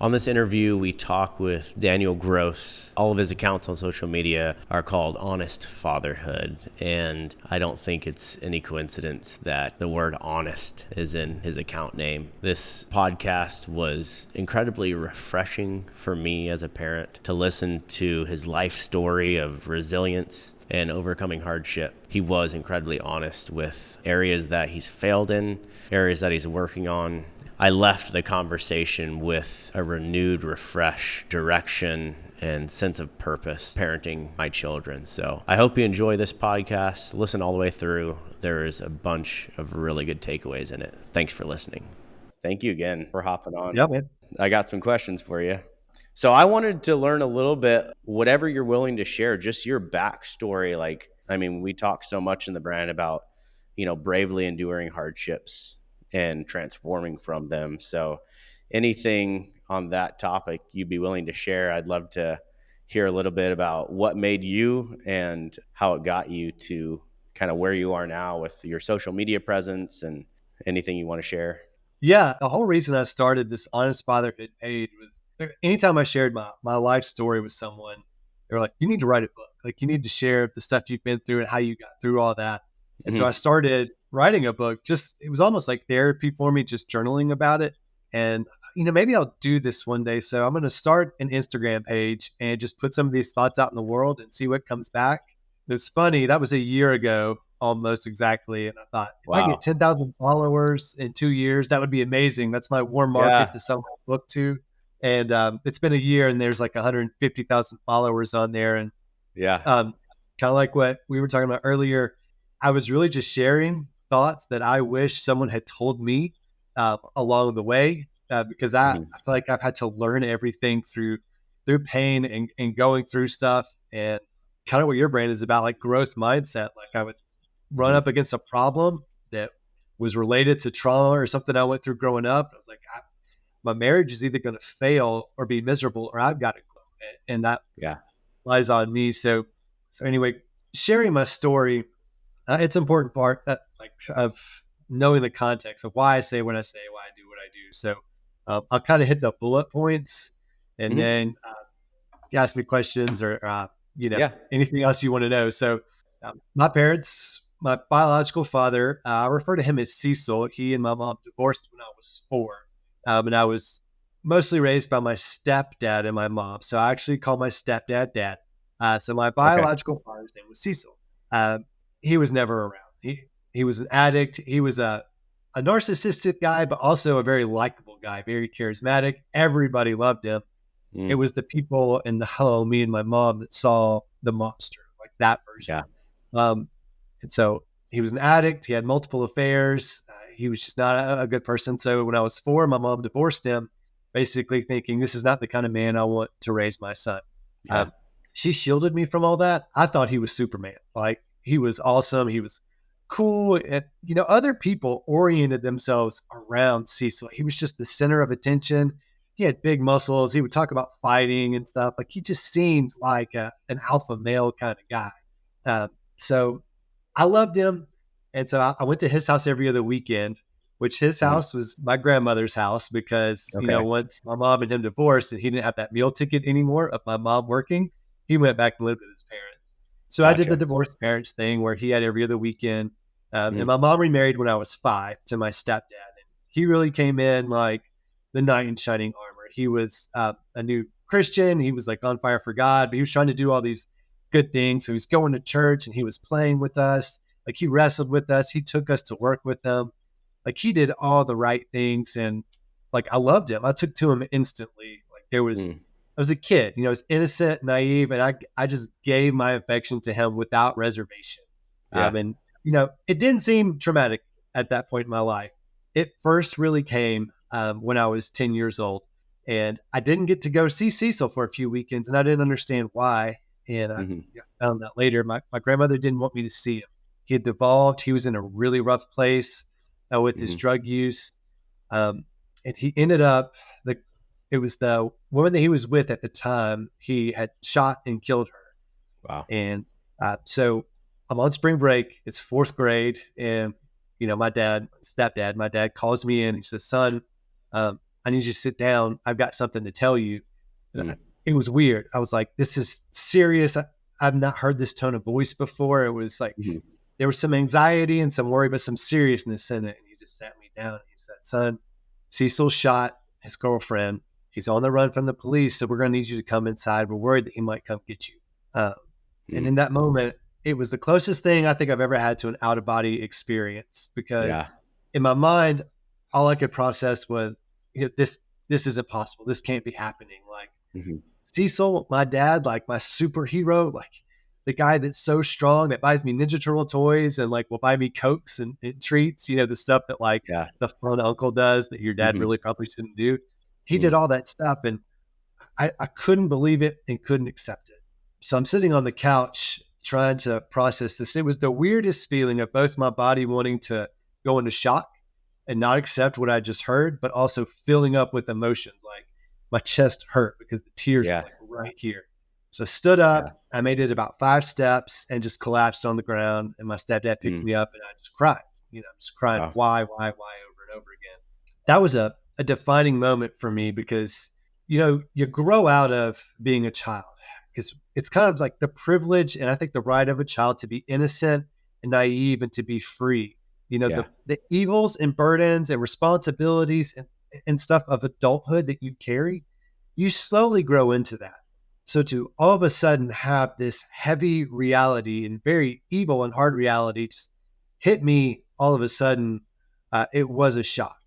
On this interview, we talk with Daniel Grose. All of his accounts on social media are called Honest Fatherhood, and I don't think it's any coincidence that the word honest is in his account name. This podcast was incredibly refreshing for me as a parent to listen to his life story of resilience and overcoming hardship. He was incredibly honest with areas that he's failed in, areas that he's working on. I left the conversation with a renewed, refreshed direction and sense of purpose parenting my children. So I hope you enjoy this podcast. Listen all the way through. There is a bunch of really good takeaways in it. Thanks for listening. Thank you again for hopping on. Yeah, man. I got some questions for you. So I wanted to learn a little bit, whatever you're willing to share, just your backstory. We talk so much in the brand about, bravely enduring hardships and transforming from them. So anything on that topic you'd be willing to share, I'd love to hear a little bit about what made you and how it got you to kind of where you are now with your social media presence and anything you want to share. Yeah, the whole reason I started this Honest Fatherhood page was anytime I shared my life story with someone, they were like, you need to write a book. Like, you need to share the stuff you've been through and how you got through all that. And so I Mm-hmm. started writing a book. It was almost like therapy for me, just journaling about it. And, maybe I'll do this one day. So I'm going to start an Instagram page and just put some of these thoughts out in the world and see what comes back. It's funny. That was a year ago, almost exactly. And I thought, if I get Wow. 10,000 followers in 2 years, that would be amazing. That's my warm market Yeah. to sell my book to. And it's been a year and there's like 150,000 followers on there. And Yeah. kind of like what we were talking about earlier, I was really just sharing thoughts that I wish someone had told me along the way, because Mm-hmm. I feel like I've had to learn everything through pain and going through stuff, and kind of what your brand is about, like growth mindset. Like I would run Mm-hmm. up against a problem that was related to trauma or something I went through growing up. I was like, my marriage is either going to fail or be miserable, or I've got to grow, and that Yeah. lies on me. So anyway, sharing my story, it's an important part of knowing the context of why I say what I say, why I do what I do. So I'll kind of hit the bullet points, and Mm-hmm. then you ask me questions or Yeah. anything else you want to know. So my parents, my biological father, I refer to him as Cecil. He and my mom divorced when I was 4, and I was mostly raised by my stepdad and my mom. So I actually call my stepdad Dad. So my Okay. biological father's name was Cecil. He was never around. He was an addict. He was a narcissistic guy, but also a very likable guy, very charismatic. Everybody loved him. It Mm. was the people in the home, me and my mom, that saw the monster, like that version. Yeah. Um, and so he was an addict. He had multiple affairs. He was just not a good person. So when I was 4, my mom divorced him, basically thinking this is not the kind of man I want to raise my son. Yeah. Um, she shielded me from all that. I thought he was Superman. Like, he was awesome. He was cool. And, other people oriented themselves around Cecil. He was just the center of attention. He had big muscles. He would talk about fighting and stuff. Like, he just seemed like an alpha male kind of guy. So I loved him. And so I went to his house every other weekend, which his Mm-hmm. house was my grandmother's house because, Okay. once my mom and him divorced and he didn't have that meal ticket anymore of my mom working, he went back and lived with his parents. So I did the Gotcha. divorced parents thing where he had every other weekend. And Mm. my mom remarried when I was 5 to my stepdad. And he really came in like the knight in shining armor. He was a new Christian. He was like on fire for God, but he was trying to do all these good things. So he was going to church and he was playing with us. Like, he wrestled with us. He took us to work with him. Like, he did all the right things. And like, I loved him. I took to him instantly. Like, Mm. I was a kid, I was innocent, naive, and I just gave my affection to him without reservation. Yeah. And, it didn't seem traumatic at that point in my life. It first really came when I was 10 years old. And I didn't get to go see Cecil for a few weekends, and I didn't understand why. And I Mm-hmm. found that later. My grandmother didn't want me to see him. He had devolved. He was in a really rough place with his Mm-hmm. drug use. Um, and he ended up, it was the woman that he was with at the time, he had shot and killed her. Wow. And so I'm on spring break. It's 4th grade. And, my stepdad, my dad calls me in. He says, son, I need you to sit down. I've got something to tell you. Mm. It was weird. I was like, this is serious. I've not heard this tone of voice before. It was like, Mm-hmm. there was some anxiety and some worry, but some seriousness in it. And he just sat me down and he said, son, Cecil shot his girlfriend. He's on the run from the police. So we're going to need you to come inside. We're worried that he might come get you. Um, and Mm. in that moment, it was the closest thing I think I've ever had to an out of body experience, Yeah. because in my mind, all I could process was, this isn't possible. This can't be happening. Like, Mm-hmm. Cecil, my dad, like my superhero, like the guy that's so strong that buys me Ninja Turtle toys and like will buy me Cokes and treats, the stuff that like Yeah. the fun uncle does that your dad Mm-hmm. really probably shouldn't do. He did Mm. all that stuff, and I couldn't believe it and couldn't accept it. So I'm sitting on the couch trying to process this. It was the weirdest feeling of both my body wanting to go into shock and not accept what I just heard, but also filling up with emotions. Like my chest hurt because the tears were Yeah. like right here. So I stood Yeah. up, I made it about 5 steps and just collapsed on the ground. And my stepdad picked Mm. me up and I just cried, just crying, Wow. why over and over again. That was a defining moment for me because, you grow out of being a child, because it's kind of like the privilege and I think the right of a child to be innocent and naive and to be free. Yeah. The evils and burdens and responsibilities and stuff of adulthood that you carry, you slowly grow into that. So to all of a sudden have this heavy reality and very evil and hard reality just hit me all of a sudden, it was a shock.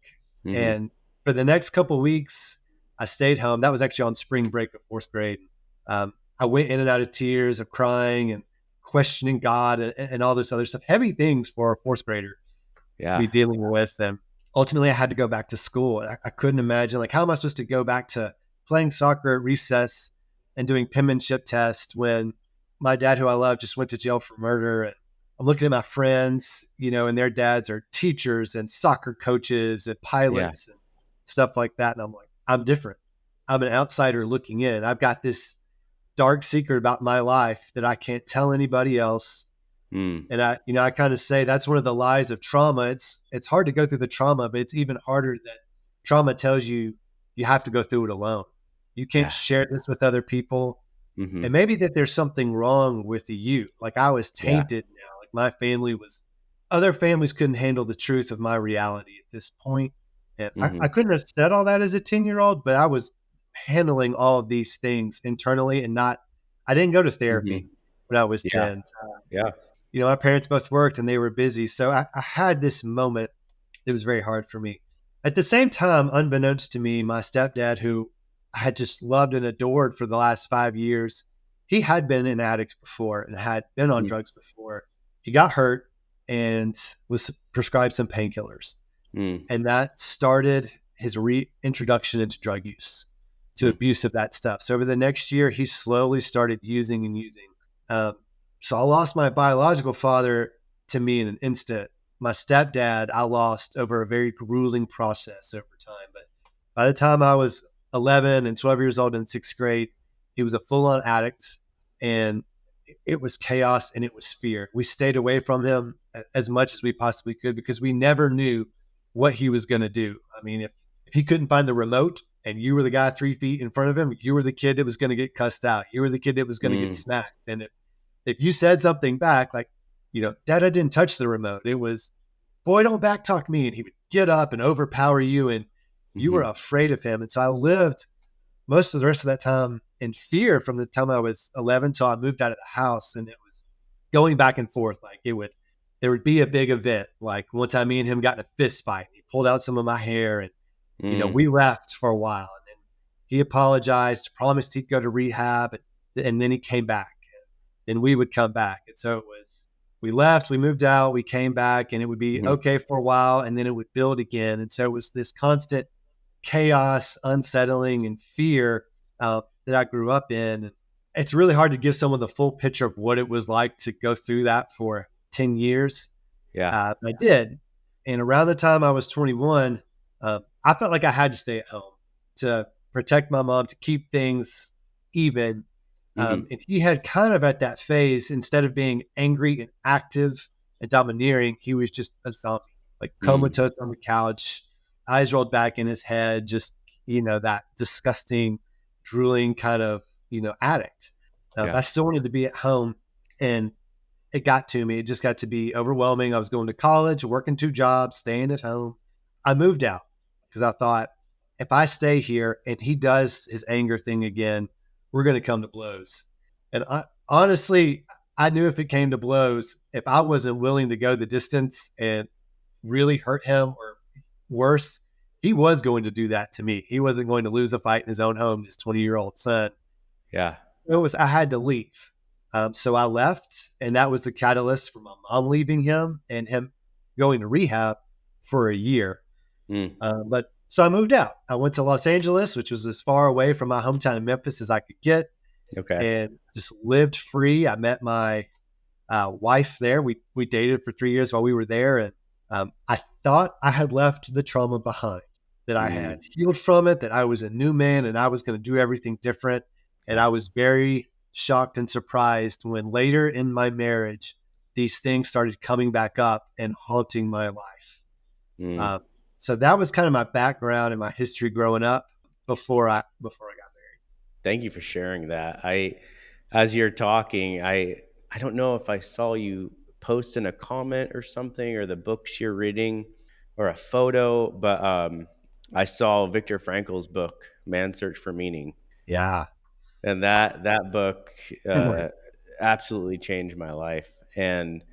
Mm-hmm. And for the next couple of weeks, I stayed home. That was actually on spring break of 4th grade. I went in and out of tears, of crying and questioning God and all this other stuff, heavy things for a 4th grader to Yeah. be dealing with. And ultimately, I had to go back to school. I couldn't imagine, like, how am I supposed to go back to playing soccer at recess and doing penmanship tests when my dad, who I love, just went to jail for murder? And I'm looking at my friends, and their dads are teachers and soccer coaches and Yeah. pilots and stuff like that. And I'm like, I'm different. I'm an outsider looking in. I've got this dark secret about my life that I can't tell anybody else. Mm. And I kind of say that's one of the lies of trauma. It's hard to go through the trauma, but it's even harder that trauma tells you you have to go through it alone. You can't Yeah. share this with other people. Mm-hmm. And maybe that there's something wrong with you. Like I was Yeah. tainted now. Like other families couldn't handle the truth of my reality at this point. And Mm-hmm. I couldn't have said all that as a 10-year-old, but I was handling all of these things internally I didn't go to Mm-hmm. therapy when I was Yeah. 10. Yeah. My parents both worked and they were busy. So I had this moment that was very hard for me. At the same time, unbeknownst to me, my stepdad, who I had just loved and adored for the last 5 years, he had been an addict before and had been on Mm. drugs before. He got hurt and was prescribed some painkillers. Mm. And that started his reintroduction into drug use, to Mm. abuse of that stuff. So over the next year, he slowly started using and using. So I lost my biological father to me in an instant. My stepdad, I lost over a very grueling process over time. But by the time I was 11 and 12 years old in 6th grade, he was a full on addict, and it was chaos and it was fear. We stayed away from him as much as we possibly could because we never knew what he was going to do. I mean, if he couldn't find the remote and you were the guy 3 feet in front of him, you were the kid that was going to get cussed out. You were the kid that was going to get Mm. smacked. And if you said something back, like, Dad, I didn't touch the remote. It was, boy, don't backtalk me. And he would get up and overpower you. And you were Mm-hmm. afraid of him. And so I lived most of the rest of that time in fear from the time I was 11 till I moved out of the house. And it was going back and forth. Like there would be a big event. Like one time me and him got in a fist fight. He pulled out some of my hair and, Mm. we left for a while. And then he apologized, promised he'd go to rehab. And then he came back. Then we would come back. And so we left, we moved out, we came back, and it would be Mm-hmm. okay for a while. And then it would build again. And so it was this constant chaos, unsettling, and fear that I grew up in. And it's really hard to give someone the full picture of what it was like to go through that for 10 years. Yeah. But I did. And around the time I was 21, I felt like I had to stay at home to protect my mom, to keep things even. Mm-hmm. And he had kind of at that phase, instead of being angry and active and domineering, he was just a zombie, like Mm. comatose on the couch, eyes rolled back in his head, just that disgusting, drooling kind of, addict. Yeah. I still wanted to be at home, and it got to me. It just got to be overwhelming. I was going to college, working 2 jobs, staying at home. I moved out because I thought, if I stay here and he does his anger thing again, we're going to come to blows. And honestly, I knew if it came to blows, if I wasn't willing to go the distance and really hurt him, or worse, he was going to do that to me. He wasn't going to lose a fight in his own home, his 20-year-old son. Yeah. I had to leave. So I left, and that was the catalyst for my mom leaving him and him going to rehab for a year. Mm. But so I moved out. I went to Los Angeles, which was as far away from my hometown of Memphis as I could get, Okay. and just lived free. I met my wife there. We dated for 3 years while we were there, and I thought I had left the trauma behind, that I had Mm. healed from it, that I was a new man, and I was going to do everything different. And Yeah. I was very shocked and surprised when later in my marriage, these things started coming back up and haunting my life. Mm. Uh, so that was kind of my background and my history growing up before I got married. Thank you for sharing that. As you're talking, I don't know if I saw you post in a comment or something, or the books you're reading, or a photo, but I saw Viktor Frankl's book, Man's Search for Meaning, Yeah. and that book uh, absolutely changed my life. And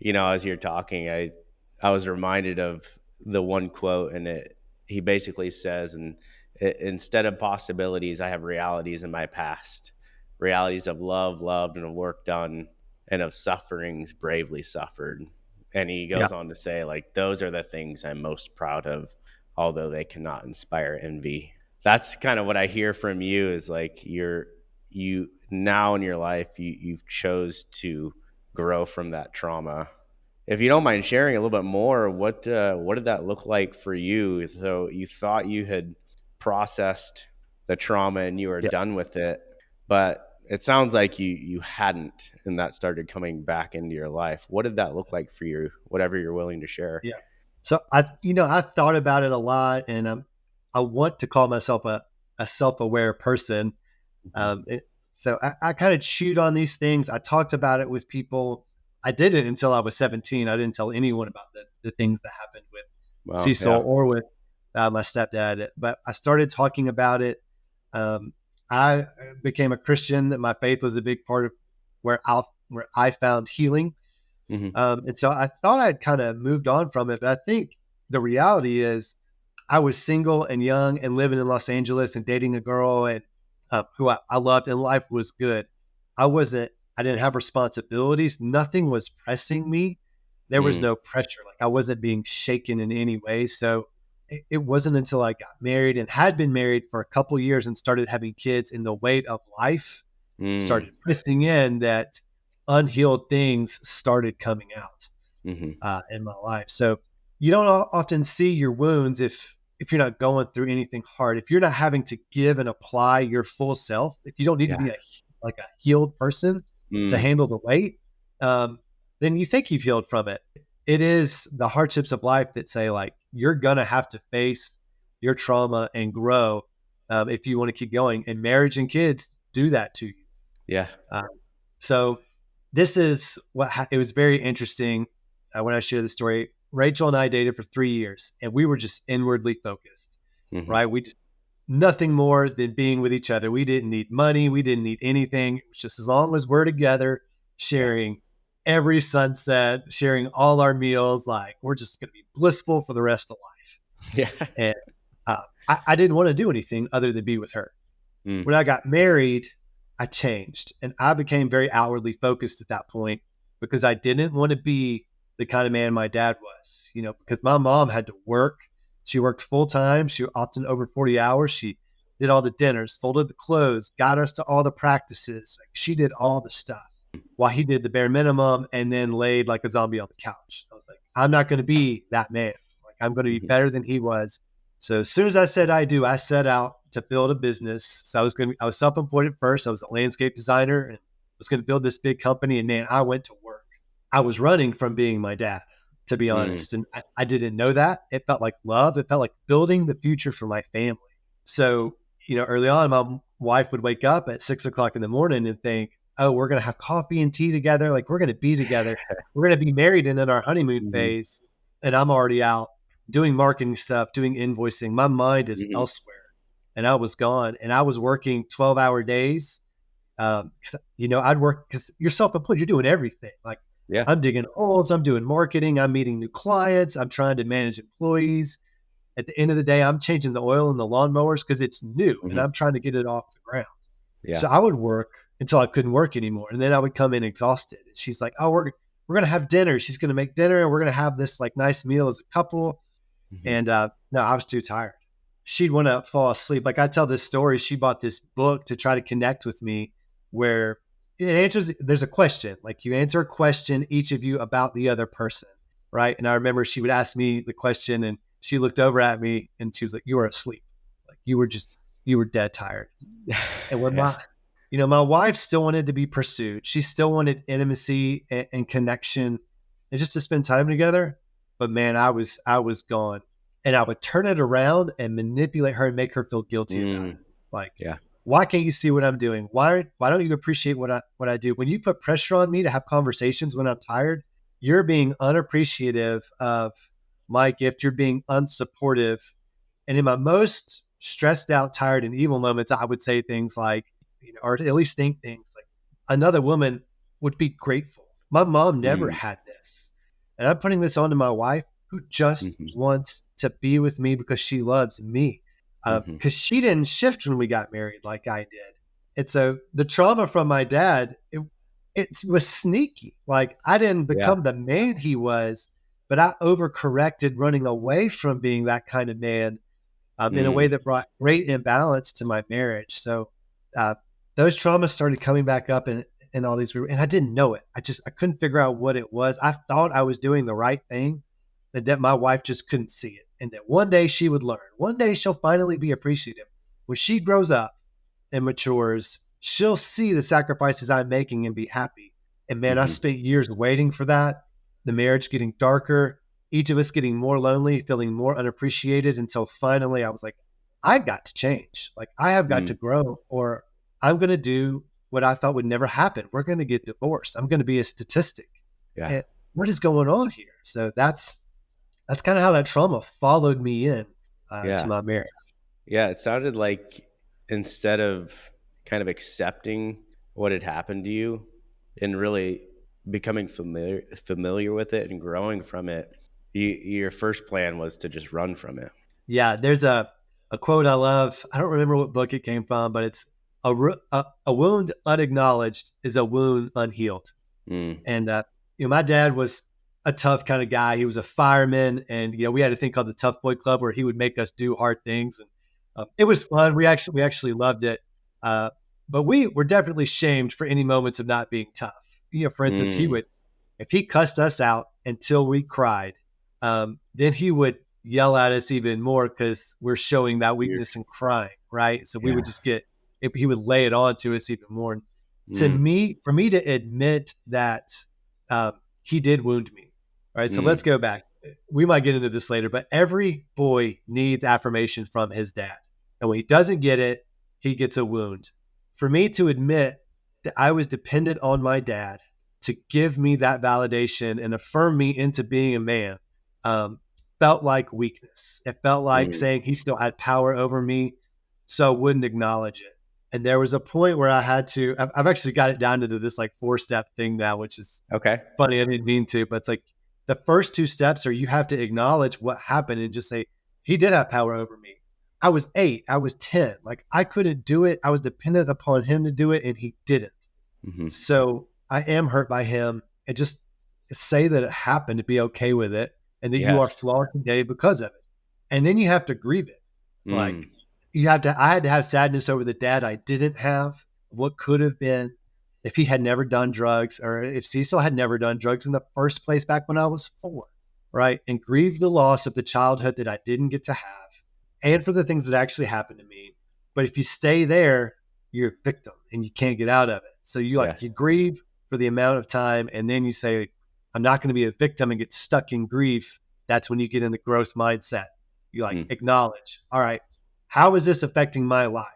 as you're talking, I was reminded of the one quote, and he basically says, and instead of possibilities, I have realities in my past, realities of love loved, and of work done, and of sufferings bravely suffered. And he Yeah. goes on to say, like, those are the things I'm most proud of, although they cannot inspire envy. That's kind of what I hear from you, is like, you now in your life, you've chose to grow from that trauma. If you don't mind sharing a little bit more, what did that look like for you? So you thought you had processed the trauma and you were Yeah. done with it, but it sounds like you hadn't, and that started coming back into your life. What did that look like for you? Whatever you're willing to share. Yeah. So I thought about it a lot, and I want to call myself a self-aware person. Mhm. So I kind of chewed on these things. I talked about it with people. I did it until I was 17. I didn't tell anyone about the things that happened with Well, Cecil yeah. or with my stepdad. But I started talking about it. Um, I became a Christian. That my faith was a big part of where I found healing. Hmm. And so I thought I'd kind of moved on from it. But I think the reality is I was single and young and living in Los Angeles and dating a girl, and who I loved, and life was good. I didn't have responsibilities. Nothing was pressing me. There was Mm. no pressure. Like, I wasn't being shaken in any way. So it wasn't until I got married and had been married for a couple years and started having kids, and the weight of life Mm. started pressing in, that unhealed things started coming out Hmm. in my life. So you don't often see your wounds if you're not going through anything hard, if you're not having to give and apply your full self, if you don't need to Yeah. be like a healed person to Mm. handle the weight, um, then you think you've healed from it. It is the hardships of life that say, like, you're gonna have to face your trauma and grow if you want to keep going. And marriage and kids do that to you. Yeah. Um, so this is it was very interesting when I share the story. Rachel and I dated for 3 years, and we were just inwardly focused, Hmm. right? We just nothing more than being with each other. We didn't need money. We didn't need anything. It was just, as long as we're together, Yeah. sharing every sunset, sharing all our meals, like, we're just going to be blissful for the rest of life. Yeah. And I didn't want to do anything other than be with her. Mm. When I got married, I changed, and I became very outwardly focused at that point, because I didn't want to be the kind of man my dad was, because my mom had to work. She worked full time. She often over 40 hours. She did all the dinners, folded the clothes, got us to all the practices. Like, she did all the stuff while he did the bare minimum and then laid like a zombie on the couch. I was like, I'm not going to be that man. Like, I'm going to be Hmm. better than he was. So as soon as I said I do, I set out to build a business. So I was self-employed at first. I was a landscape designer and was going to build this big company. And man, I went to work. I was running from being my dad, to be Mm. honest. And I didn't know that. It felt like love. It felt like building the future for my family. So, early on, my wife would wake up at 6 o'clock in the morning and think, oh, we're going to have coffee and tea together. Like, we're going to be together. We're going to be married and in our honeymoon Hmm. phase. And I'm already out doing marketing stuff, doing invoicing. My mind is Hmm. elsewhere. And I was gone and I was working 12-hour days. 'Cause I'd work because you're self-employed. You're doing everything. Like, Yeah. I'm digging holes. I'm doing marketing. I'm meeting new clients. I'm trying to manage employees. At the end of the day, I'm changing the oil in the lawnmowers because it's new and Hmm. I'm trying to get it off the ground. Yeah. So I would work until I couldn't work anymore. And then I would come in exhausted. And she's like, oh, we're going to have dinner. She's going to make dinner and we're going to have this like nice meal as a couple. Hmm. And no, I was too tired. She'd want to fall asleep. Like I tell this story, she bought this book to try to connect with me where it answers, there's a question. Like you answer a question, each of you about the other person. Right. And I remember she would ask me the question and she looked over at me and she was like, you were asleep. Like you were dead tired. And when Yeah. my wife still wanted to be pursued. She still wanted intimacy and connection and just to spend time together. But man, I was gone. And I would turn it around and manipulate her and make her feel guilty about Mm. it. Like, Yeah. why can't you see what I'm doing? Why don't you appreciate what I do? When you put pressure on me to have conversations when I'm tired, you're being unappreciative of my gift. You're being unsupportive. And in my most stressed out, tired, and evil moments, I would say things like, or at least think things like, another woman would be grateful. My mom never Mm. had this. And I'm putting this onto my wife who just Hmm. wants to be with me because she loves me. Hmm. Because she didn't shift when we got married like I did. And so the trauma from my dad, it was sneaky. Like I didn't Yeah. become the man he was, but I overcorrected running away from being that kind of man in a way Mm. that brought great imbalance to my marriage. So uh, those traumas started coming back up in all these, and I didn't know it. I couldn't figure out what it was. I thought I was doing the right thing, and that my wife just couldn't see it, and that one day she would learn. One day she'll finally be appreciative. When she grows up and matures, she'll see the sacrifices I'm making and be happy. And man, I Hmm. spent years waiting for that. The marriage getting darker, each of us getting more lonely, feeling more unappreciated until finally I was like, I've got to change. Like, I have got to Mm. grow, or I'm going to do what I thought would never happen. We're going to get divorced. I'm going to be a statistic. Yeah. And what is going on here? So that's kind of how that trauma followed me in to Yeah. my marriage. Yeah. It sounded like instead of kind of accepting what had happened to you and really becoming familiar with it and growing from it, your first plan was to just run from it. Yeah, there's a quote I love. I don't remember what book it came from, but it's a wound unacknowledged is a wound unhealed. Mm. And my dad was a tough kind of guy. He was a fireman, and we had a thing called the Tough Boy Club where he would make us do hard things, and it was fun. We actually loved it. Uh, but we were definitely shamed for any moments of not being tough. For instance, he Mm. would, if he cussed us out until we cried, then he would yell at us even more because we're showing that Weird. weakness and crying, right? So we Yeah. would just he would lay it on to us even more. And Mm. for me to admit that um, he did wound me, right? So let's Mm. go back. We might get into this later, but every boy needs affirmation from his dad. And when he doesn't get it, he gets a wound. For me to admit that I was dependent on my dad to give me that validation and affirm me into being a man um, felt like weakness. It felt like Mm. saying he still had power over me, so I wouldn't acknowledge it. And there was a point where I had to, I've actually got it down into this like 4-step thing now, which is Okay. funny. I didn't mean to, but it's like the first two steps are you have to acknowledge what happened and just say, he did have power over me. I was 8, I was 10. Like I couldn't do it. I was dependent upon him to do it and he didn't. Hmm. So I am hurt by him and just say that it happened to be okay with it and that you are Yes. flawed today because of it. And then you have to grieve it. Like Mm. I had to have sadness over the dad I didn't have, what could have been if he had never done drugs or if Cecil had never done drugs in the first place back when I was 4, right? And grieve the loss of the childhood that I didn't get to have and for the things that actually happened to me. But if you stay there, you're a victim and you can't get out of it. So Yes. you grieve for the amount of time and then you say, I'm not going to be a victim and get stuck in grief. That's when you get in the growth mindset. You like Mm. acknowledge, all right, How is this affecting my life?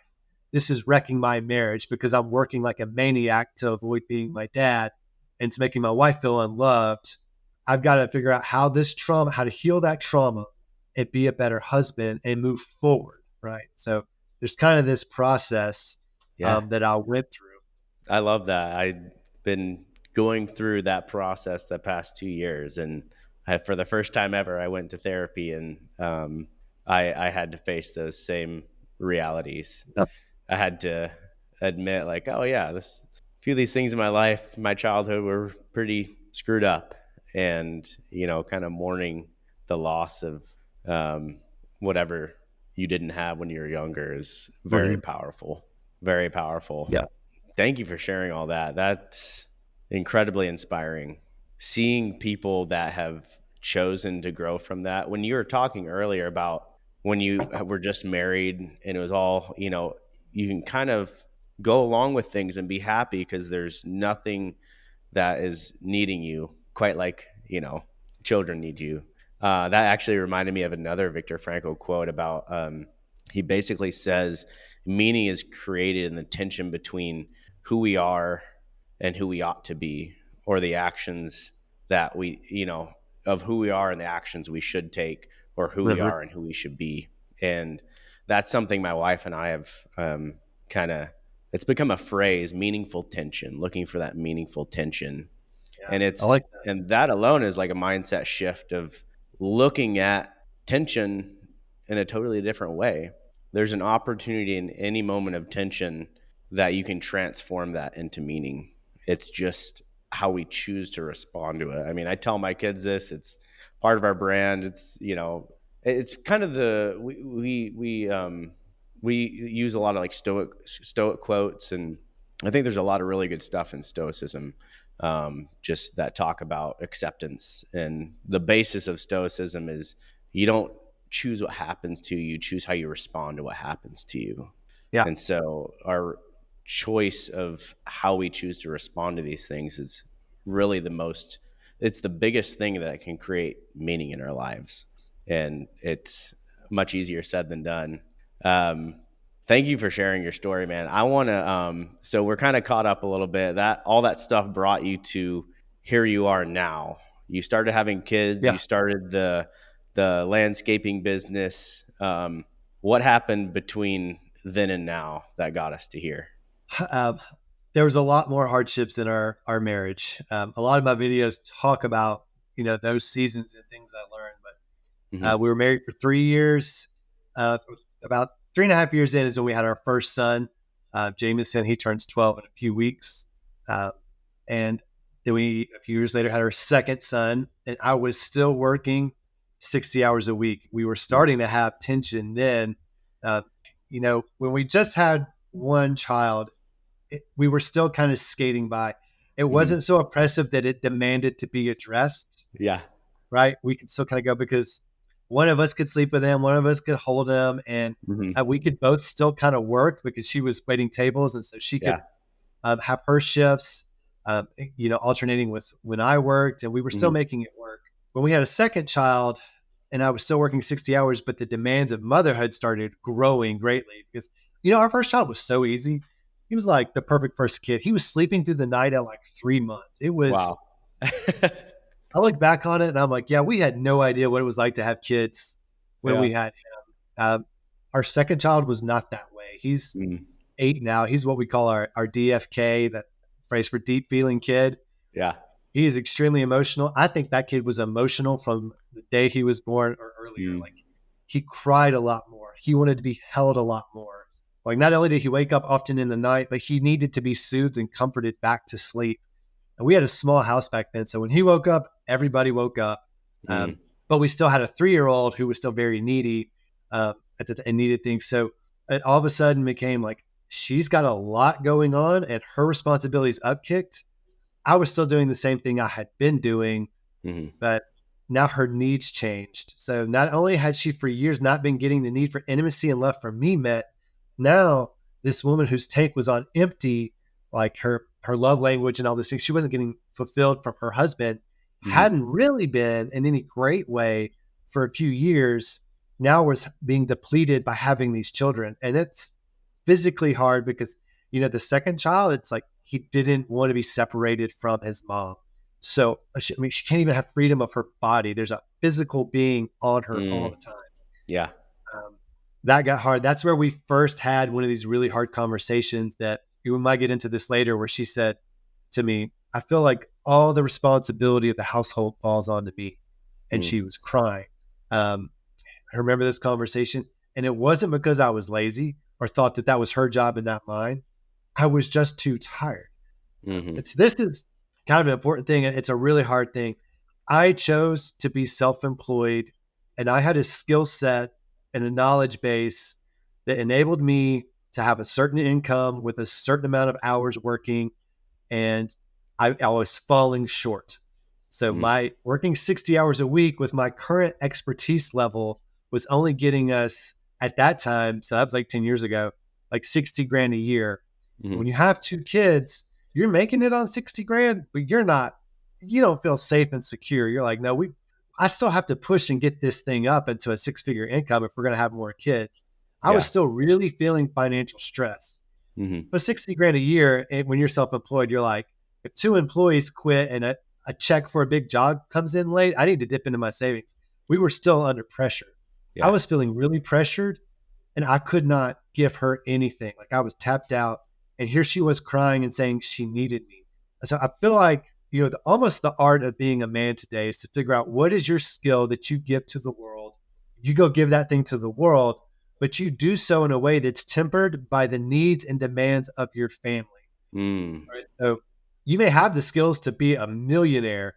This is wrecking my marriage because I'm working like a maniac to avoid being my dad, and it's making my wife feel unloved. I've got to figure out how this trauma, how to heal that trauma and be a better husband and move forward. Right. So there's kind of this process Yeah. that I went through. I love that. I've been going through that process the past 2 years, and for the first time ever, I went to therapy, and I had to face those same realities. Yep. I had to admit, like, oh yeah, this a few of these things in my life, my childhood were pretty screwed up, and kind of mourning the loss of um, whatever you didn't have when you were younger is very Mhm. powerful. Very powerful. Yeah. Thank you for sharing all that. That's incredibly inspiring. Seeing people that have chosen to grow from that. When you were talking earlier about when you were just married and it was all, you can kind of go along with things and be happy because there's nothing that is needing you quite like, children need you. That actually reminded me of another Viktor Frankl quote about he basically says meaning is created in the tension between who we are and who we ought to be, or the actions that of who we are and the actions we should take, or who we Mhm. are and who we should be. And that's something my wife and I have kind of, it's become a phrase, meaningful tension, looking for that meaningful tension. Yeah. And I like that. that alone is like a mindset shift of looking at tension in a totally different way. There's an opportunity in any moment of tension that you can transform that into meaning. It's just how we choose to respond to it. I mean, I tell my kids this, it's part of our brand. It's, it's kind of we use a lot of like stoic quotes, and I think there's a lot of really good stuff in stoicism, just that talk about acceptance. And the basis of stoicism is you don't choose what happens to you, you choose how you respond to what happens to you. Yeah. And so our choice of how we choose to respond to these things is really it's the biggest thing that can create meaning in our lives. And it's much easier said than done. Um, Thank you for sharing your story, man. I want to, so we're kind of caught up a little bit. That all that stuff brought you to here you are now. You started having kids. Yeah. You started the landscaping business. What happened between then and now that got us to here? Um, there was a lot more hardships in our marriage. A lot of my videos talk about those seasons and things I learned. But Hmm. we were married for 3 years. About 3.5 years in is when we had our first son, Jameson. He turns 12 in a few weeks, uh, and then we a few years later had our second son, and I was still working 60 hours a week. We were starting to have tension then. Uh, when we just had one child, we were still kind of skating by. It Hmm. wasn't so oppressive that it demanded to be addressed, Yeah. right? We could still kind of go because one of us could sleep with him, one of us could hold him, and Hmm. we could both still kind of work because she was waiting tables, and so she could Yeah. have her shifts, alternating with when I worked, and we were still Hmm. making it work. When we had a second child, and I was still working 60 hours, but the demands of motherhood started growing greatly because, our first child was so easy. He was like the perfect first kid. He was sleeping through the night at like 3 months. It was, Wow. I look back on it and I'm like, yeah, we had no idea what it was like to have kids when Yeah. we had him. Our second child was not that way. He's Mm. 8 now. He's what we call our DFK, that phrase for deep feeling kid. Yeah. He is extremely emotional. I think that kid was emotional from the day he was born or earlier. Mm. Like he cried a lot more. He wanted to be held a lot more. Like not only did he wake up often in the night, but he needed to be soothed and comforted back to sleep. And we had a small house back then. So when he woke up, everybody woke up. Mm. But we still had a 3-year-old who was still very needy and needed things. So it all of a sudden became like she's got a lot going on and her responsibilities upkicked. I was still doing the same thing I had been doing, Mm. but now her needs changed. So not only had she for years not been getting the need for intimacy and love from me met, now this woman whose tank was on empty, like her love language and all these things, she wasn't getting fulfilled from her husband, Mm. hadn't really been in any great way for a few years. now was being depleted by having these children. And it's physically hard because, the second child, it's like he didn't want to be separated from his mom. So, she can't even have freedom of her body. There's a physical being on her all Mm. the time. Yeah. Um, that got hard. That's where we first had one of these really hard conversations that we might get into this later, where she said to me, I feel like all the responsibility of the household falls onto me. And Mm. she was crying. Um, I remember this conversation, and it wasn't because I was lazy or thought that that was her job and not mine. I was just too tired. Hmm. This is kind of an important thing. It's a really hard thing. I chose to be self-employed, and I had a skill set and a knowledge base that enabled me to have a certain income with a certain amount of hours working, and I was falling short. So Mm. my working 60 hours a week with my current expertise level was only getting us at that time. So that was like 10 years ago, like 60 grand a year. Hmm. When you have two kids, you're making it on 60 grand, but you don't feel safe and secure. You're like, no, I still have to push and get this thing up into a 6-figure income if we're going to have more kids. I was Yeah. still really feeling financial stress. Hmm. But 60 grand a year, when you're self-employed, you're like, if two employees quit and a check for a big job comes in late, I need to dip into my savings. We were still under pressure. I Yeah. was feeling really pressured, and I could not give her anything. Like, I was tapped out, and here she was crying and saying she needed me. So I feel like, almost the art of being a man today is to figure out what is your skill that you give to the world. You go give that thing to the world, but you do so in a way that's tempered by the needs and demands of your family. Mm. Right? So you may have the skills to be a millionaire,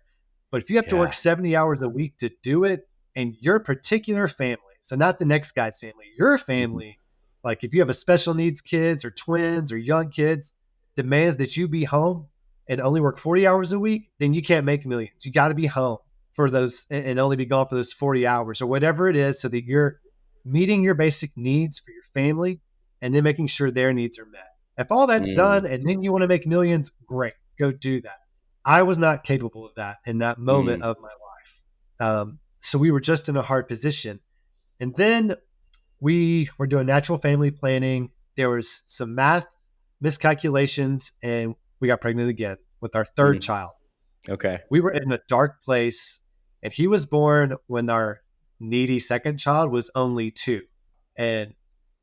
but if you have to work Yeah. 70 hours a week to do it, and your particular family, so not the next guy's family, your Hmm. family, like if you have a special needs kids or twins or young kids, demands that you be home and only work 40 hours a week, then you can't make millions. You got to be home for those and only be gone for those 40 hours or whatever it is, so that you're meeting your basic needs for your family and then making sure their needs are met. If all that's done Mm. and then you want to make millions, great, go do that. I was not capable of that in that moment Mm. of my life. So we were just in a hard position. And then we were doing natural family planning. There was some math miscalculations, and we got pregnant again with our third Mm. child. Okay. We were in a dark place, and he was born when our needy second child was only 2. And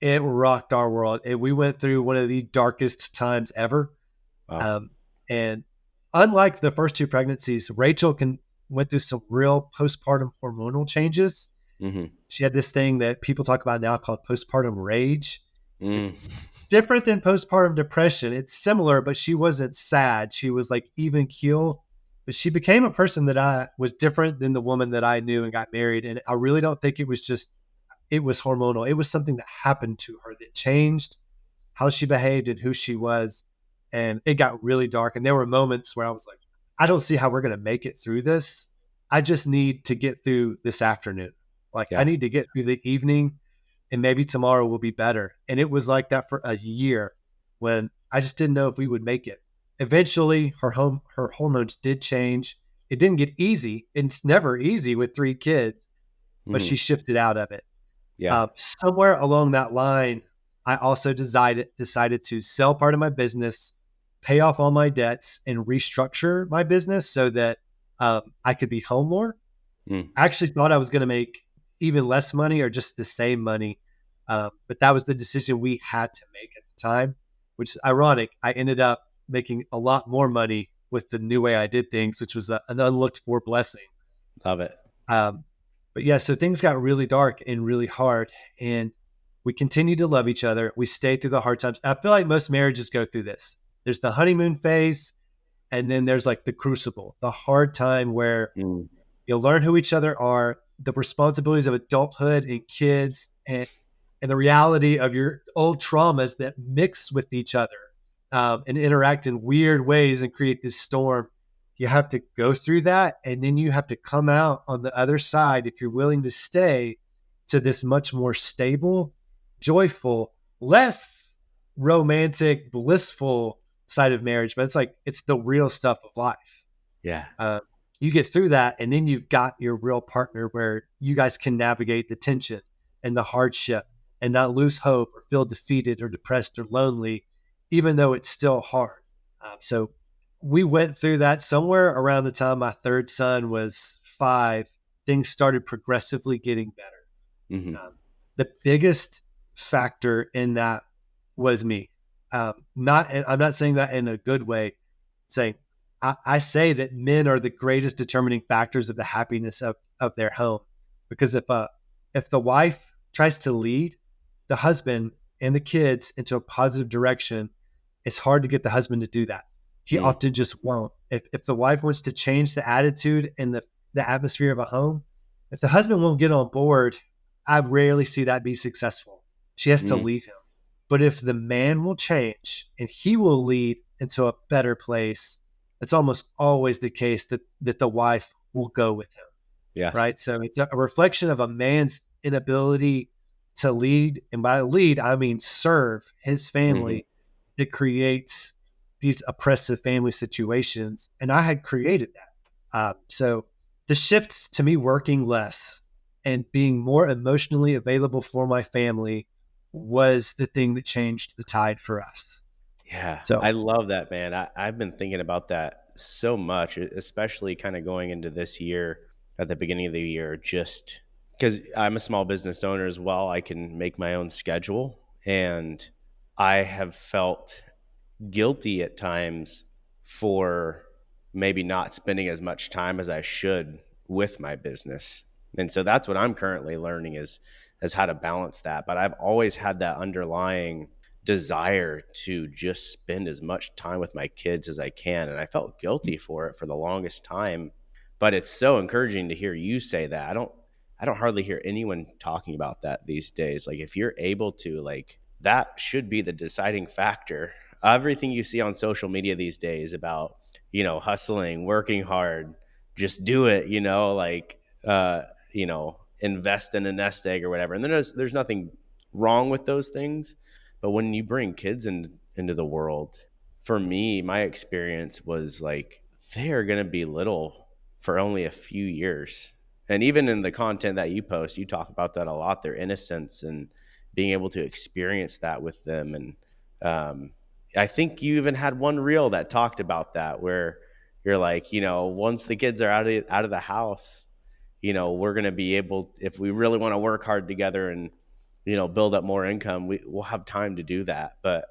it rocked our world. And we went through one of the darkest times ever. Wow. Um, and unlike the first 2 pregnancies, Rachel went through some real postpartum hormonal changes. Hmm. She had this thing that people talk about now called postpartum rage. Mm. It's different than postpartum depression. It's similar, but she wasn't sad. She was like even keel. But she became a person that I was different than the woman that I knew and got married. And I really don't think it was hormonal. It was something that happened to her that changed how she behaved and who she was. And it got really dark. And there were moments where I was like, I don't see how we're going to make it through this. I just need to get through this afternoon. Like, I Yeah. need to get through the evening, and maybe tomorrow will be better. And it was like that for a year when I just didn't know if we would make it. Eventually, her hormones did change. It didn't get easy. It's never easy with 3 kids, but Hmm. she shifted out of it. Yeah. Somewhere along that line, I also decided to sell part of my business, pay off all my debts, and restructure my business so that I could be home more. Mm. I actually thought I was going to make even less money or just the same money, but that was the decision we had to make at the time, which is ironic. I ended up making a lot more money with the new way I did things, which was an unlooked for blessing. Love it. Um, but yeah, so things got really dark and really hard, and we continued to love each other. We stayed through the hard times. I feel like most marriages go through this. There's the honeymoon phase, and then there's like the crucible, the hard time where Mm. you'll learn who each other are, the responsibilities of adulthood and kids, and the reality of your old traumas that mix with each other and interact in weird ways and create this storm. You have to go through that, and then you have to come out on the other side, if you're willing to stay, to this much more stable, joyful, less romantic, blissful side of marriage. But it's the real stuff of life. Yeah. Uh, you get through that, and then you've got your real partner where you guys can navigate the tension. and the hardship and not lose hope or feel defeated or depressed or lonely, even though it's still hard. So we went through that somewhere around the time my third son was 5. Things started progressively getting better. Hmm. The biggest factor in that was me. I'm not saying that in a good way. Saying I say that men are the greatest determining factors of the happiness of their home, because if the wife tries to lead the husband and the kids into a positive direction, it's hard to get the husband to do that. He Mm. often just won't. If the wife wants to change the attitude and the atmosphere of a home, if the husband won't get on board, I rarely see that be successful. She has to Mm. leave him. But if the man will change and he will lead into a better place, it's almost always the case that the wife will go with him, Yes. right? So it's a reflection of a man's inability to lead. And by lead, I mean serve his Hmm. family. It creates these oppressive family situations. And I had created that. So the shift to me working less and being more emotionally available for my family was the thing that changed the tide for us. Yeah, So I love that, man. I've been thinking about that so much, especially kind of going into this year at the beginning of the year, just because I'm a small business owner as well. I can make my own schedule. And I have felt guilty at times for maybe not spending as much time as I should with my business. And so that's what I'm currently learning is how to balance that. But I've always had that underlying desire to just spend as much time with my kids as I can. And I felt guilty for it for the longest time. But it's so encouraging to hear you say that. I don't hardly hear anyone talking about that these days. Like if you're able to, like, that should be the deciding factor. Everything you see on social media these days about, hustling, working hard, just do it, like, invest in a nest egg or whatever. And there's nothing wrong with those things. But when you bring kids into the world, for me, my experience was like, they are going to be little for only a few years. And even in the content that you post, you talk about that a lot, their innocence and being able to experience that with them. And I think you even had one reel that talked about that, where you're like, once the kids are out of the house, we're going to be able, if we really want to work hard together and, build up more income, we'll have time to do that. But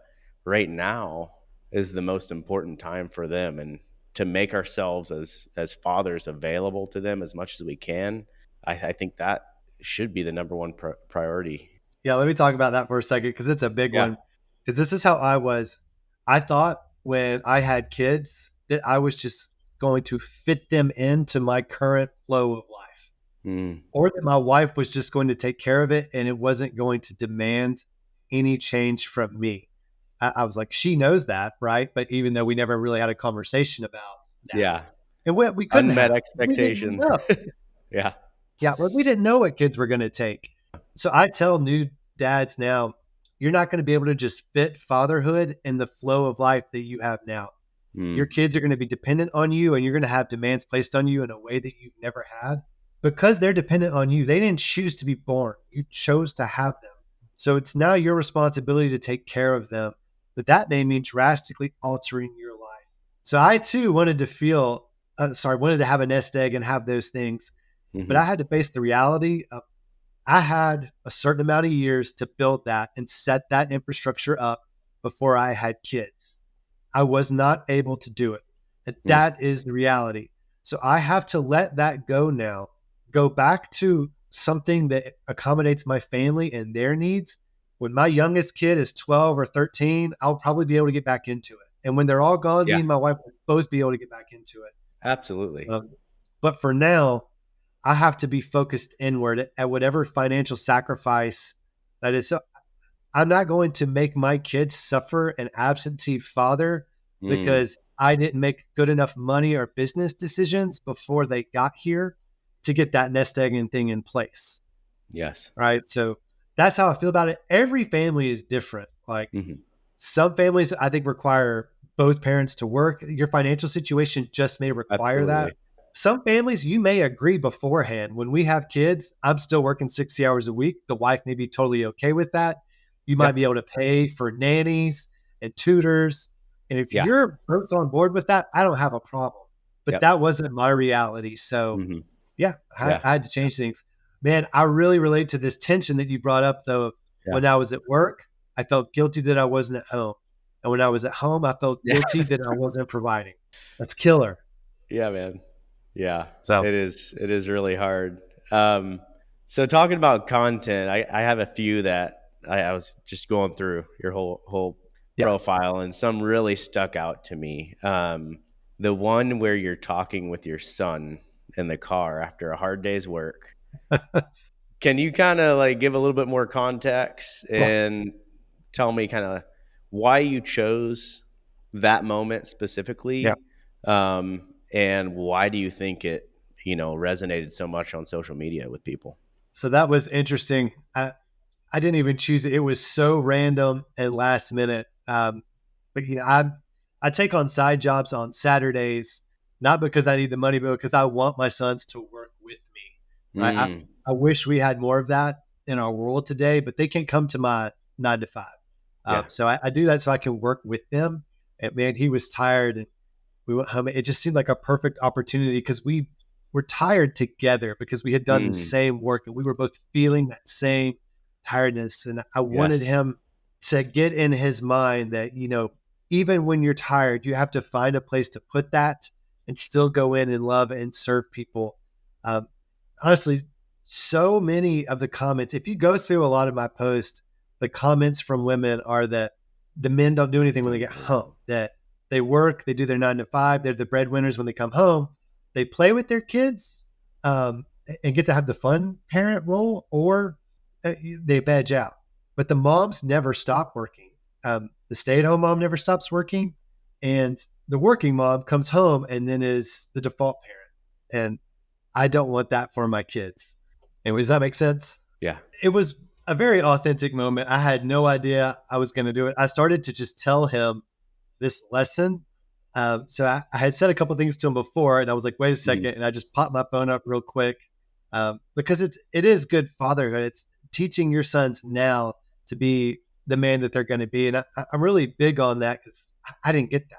right now is the most important time for them. And to make ourselves as fathers available to them as much as we can, I think that should be the number one priority. yeah, let me talk about that for a second because it's a big Yeah. one. Because this is how I was. I thought when I had kids that I was just going to fit them into my current flow of life, Mm. or that my wife was just going to take care of it and it wasn't going to demand any change from me. I was like, she knows that, right? But even though we never really had a conversation about that, Yeah. and we couldn't Unmet have, we didn't expectations. know. Yeah. Yeah, well, we didn't know what kids were going to take. So I tell new dads now, you're not going to be able to just fit fatherhood in the flow of life that you have now. Your Mm. kids are going to be dependent on you and you're going to have demands placed on you in a way that you've never had. Because they're dependent on you, they didn't choose to be born. You chose to have them. So it's now your responsibility to take care of them. But that may mean drastically altering your life. So I too wanted to have a nest egg and have those things. But Hmm. I had to face the reality of I had a certain amount of years to build that and set that infrastructure up before I had kids. I was not able to do it. And Mm. that is the reality. So I have to let that go now, go back to something that accommodates my family and their needs. When my youngest kid is 12 or 13, I'll probably be able to get back into it. And when they're all gone, me Yeah, and my wife will both be able to get back into it. absolutely. Um, but for now, I have to be focused inward at whatever financial sacrifice that is. So I'm not going to make my kids suffer an absentee father Mm. because I didn't make good enough money or business decisions before they got here to get that nest egg thing in place. Yes. Right. So that's how I feel about it. Every family is different. Like Hmm. some families, I think, require both parents to work. Your financial situation just may require that. Absolutely. some families you may agree beforehand. When we have kids, I'm still working 60 hours a week. The wife may be totally okay with that. You might be Yep. able to pay for nannies and tutors. And if Yeah. you're both on board with that, I don't have a problem. But Yep. that wasn't my reality. So, Hmm. yeah, Yeah. I had to change things. Man, I really relate to this tension that you brought up, though, of Yeah. when I was at work, I felt guilty that I wasn't at home. And when I was at home, I felt Yeah. guilty that I wasn't providing. That's killer. Yeah, man. Yeah, So, it is. It is really hard. Um, so talking about content, I have a few that I was just going through your whole yeah. profile, and some really stuck out to me. The one where you're talking with your son in the car after a hard day's work. Can you kind of like give a little bit more context Yeah. and tell me kind of why you chose that moment Yeah. specifically, and why do you think it resonated so much on social media with people? So that was interesting. I didn't even choose it. It was so random and last minute. But I take on side jobs on Saturdays, not because I need the money, but because I want my sons to work with me. Right. Mm, I wish we had more of that in our world today, but they can't come to my 9 to 5. yeah. So I do that so I can work with them. And man, he was tired and we went home. It just seemed like a perfect opportunity because we were tired together because we had done the Mm, same work and we were both feeling that same tiredness. And I wanted yes. him to get in his mind that, even when you're tired, you have to find a place to put that and still go in and love and serve people. Um, Honestly, so many of the comments, if you go through a lot of my posts, the comments from women are that the men don't do anything It's when they get home, unbelievable. that they work, they do their 9 to 5, they're the breadwinners when they come home, they play with their kids and get to have the fun parent role, or they badge out. But the moms never stop working. The stay at home mom never stops working. And the working mom comes home and then is the default parent. And I don't want that for my kids. And does that make sense? Yeah. It was a very authentic moment. I had no idea I was going to do it. I started to just tell him this lesson. So I had said a couple things to him before, and I was like, "Wait a Mm, second," and I just popped my phone up real quick because it is good fatherhood. It's teaching your sons now to be the man that they're going to be, and I'm really big on that because I didn't get that.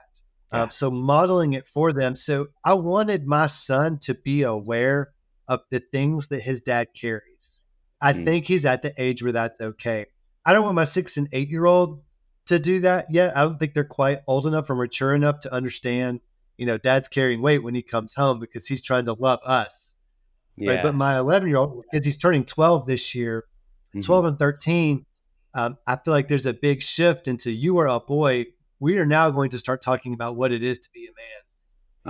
yeah. So modeling it for them. So I wanted my son to be aware of the things that his dad carries. I Mm, think he's at the age where that's okay. I don't want my 6 and 8 year old to do that yet. I don't think they're quite old enough or mature enough to understand, dad's carrying weight when he comes home because he's trying to love us. Right. But my yes. 11-year-old, because he's turning 12 this year, Hmm. 12 and 13, I feel like there's a big shift into you are a boy. We are now going to start talking about what it is to be a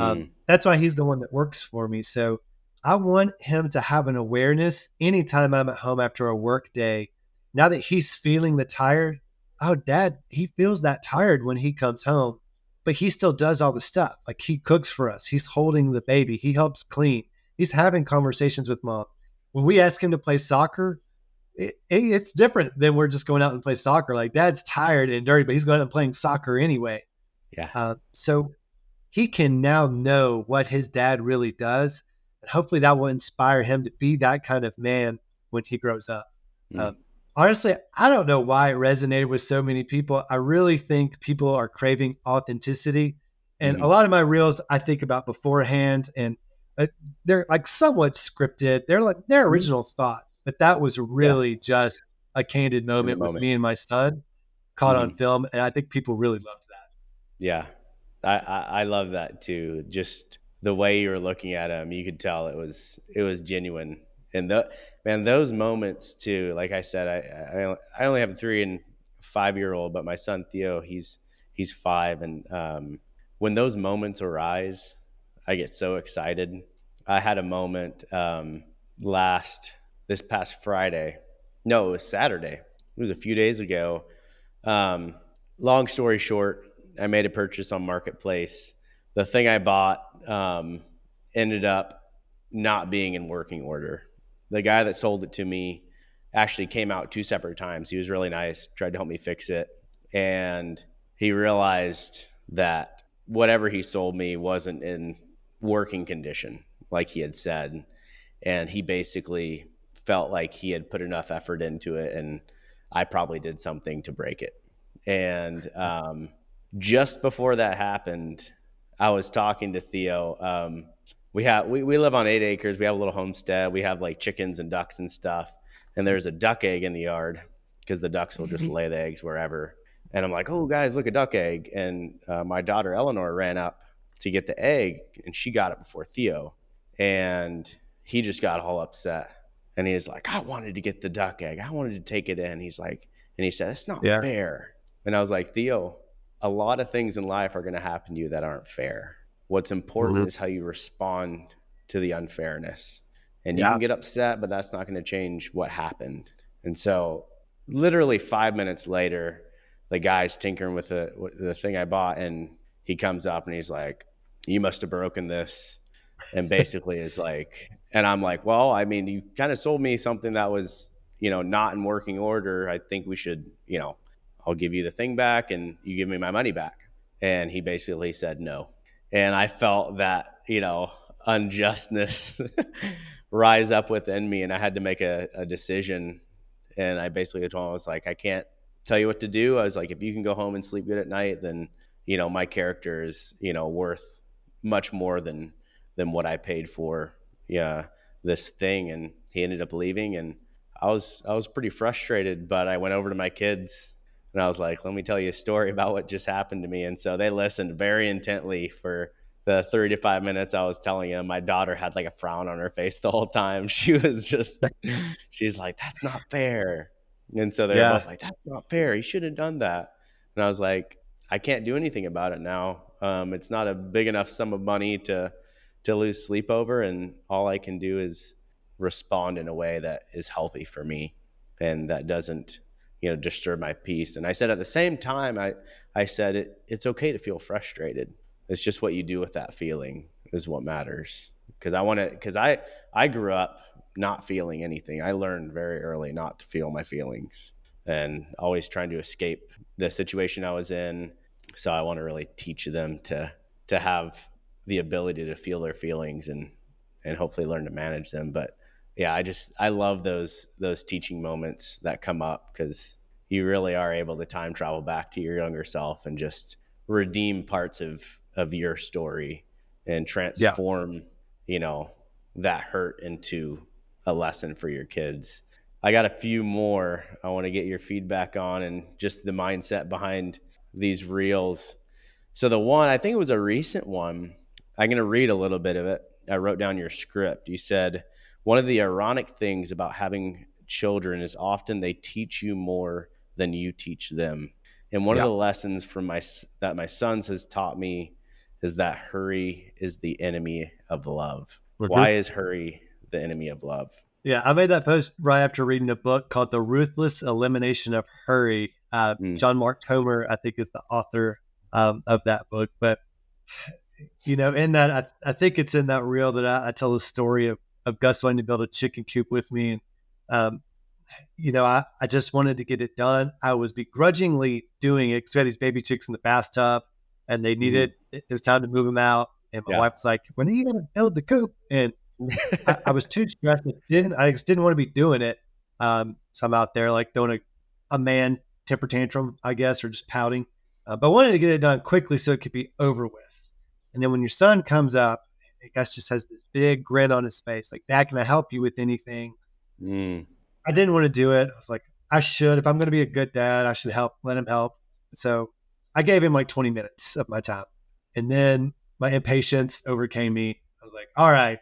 man. Mm, That's why he's the one that works for me. So I want him to have an awareness anytime I'm at home after a work day. Now that he's feeling the tired, oh, dad, he feels that tired when he comes home, but he still does all the stuff. Like he cooks for us, he's holding the baby, he helps clean, he's having conversations with mom. When we ask him to play soccer, it's different than we're just going out and play soccer. Like dad's tired and dirty, but he's going out and playing soccer anyway. yeah. So he can now know what his dad really does. And hopefully that will inspire him to be that kind of man when he grows up. Mm, Uh, Honestly, I don't know why it resonated with so many people. I really think people are craving authenticity. And a hmm. lot of my reels I think about beforehand and uh, they're like somewhat scripted. They're like their Mm, original thoughts, but that was yeah. really just a candid In the moment with moment. me and my son caught on Hmm. film. And I think people really loved that. Yeah, I love that too. Just the way you were looking at him, you could tell it was genuine. And man, those moments too. Like I said, I only have a 3 and 5 year old, but my son Theo, he's 5, and when those moments arise, I get so excited. I had a moment last this past Friday. No, it was Saturday. It was a few days ago. Um, Long story short, I made a purchase on Marketplace. The thing I bought ended up not being in working order. The guy that sold it to me actually came out 2 separate times. He was really nice, tried to help me fix it. And he realized that whatever he sold me wasn't in working condition. like he had said. And he basically felt like he had put enough effort into it, and I probably did something to break it. And just before that happened, I was talking to Theo. We live on 8 acres. We have a little homestead. We have like chickens and ducks and stuff. And there's a duck egg in the yard because the ducks will just lay the eggs wherever. And I'm like, oh, guys, look, a duck egg. And my daughter Eleanor ran up to get the egg, and she got it before Theo. And he just got all upset. And he was like, I wanted to get the duck egg. I wanted to take it in. He's like, and he said, it's not Yeah. fair. And I was like, Theo, a lot of things in life are going to happen to you that aren't fair. What's important Mhm. is how you respond to the unfairness. And you Yeah. can get upset, but that's not going to change what happened. And so, literally 5 minutes later, the guy's tinkering with the thing I bought, and he comes up and he's like, you must have broken this. And basically is like, and I'm like, well, I mean, you kind of sold me something that was, not in working order. I think we should, I'll give you the thing back and you give me my money back. And he basically said no. And I felt that, unjustness rise up within me. And I had to make a decision. And I basically told him, I was like, I can't tell you what to do. I was like, if you can go home and sleep good at night, then, my character is, worth much more than what I paid for, yeah, this thing. And he ended up leaving, and I was pretty frustrated, but I went over to my kids and I was like, let me tell you a story about what just happened to me. And so they listened very intently for the 30 to 5 minutes I was telling him. My daughter had like a frown on her face the whole time. She was just, she's like, that's not fair. And so they were Yeah. both like, that's not fair. He should have done that. And I was like, I can't do anything about it now. It's not a big enough sum of money to lose sleep over, and all I can do is respond in a way that is healthy for me and that doesn't disturb my peace. And I said at the same time, I said it's okay to feel frustrated. It's just what you do with that feeling is what matters. Because I grew up not feeling anything. I learned very early not to feel my feelings and always trying to escape the situation I was in. So I want to really teach them to have the ability to feel their feelings and hopefully learn to manage them. But yeah, I love those teaching moments that come up because you really are able to time travel back to your younger self and just redeem parts of your story and Yeah. transform, you know, that hurt into a lesson for your kids. I got a few more I want to get your feedback on and just the mindset behind these reels. So the one, I think it was a recent one. I'm going to read a little bit of it. I wrote down your script. You said, one of the ironic things about having children is often they teach you more than you teach them. And one of Yeah. the lessons that my sons has taught me is that hurry is the enemy of love. Mhm. Why is hurry the enemy of love? Yeah. I made that post right after reading a book called The Ruthless Elimination of Hurry. Mm, John Mark Comer, I think, is the author of that book. But, in that, I think it's in that reel that I tell the story of Gus wanting to build a chicken coop with me. And, um, I just wanted to get it done. I was begrudgingly doing it because we had these baby chicks in the bathtub and mhm. it was time to move them out. And my Yeah. wife was like, when are you going to build the coop? And I was too stressed. I just didn't want to be doing it. So I'm out there like throwing a man temper tantrum, I guess, or just pouting. But I wanted to get it done quickly so it could be over with. And then when your son comes up, Gus just has this big grin on his face, like, Dad, can I help you with anything? Mm, I didn't want to do it. I was like, I should. If I'm going to be a good dad, I should let him help. So I gave him like 20 minutes of my time. And then my impatience overcame me. I was like, all right,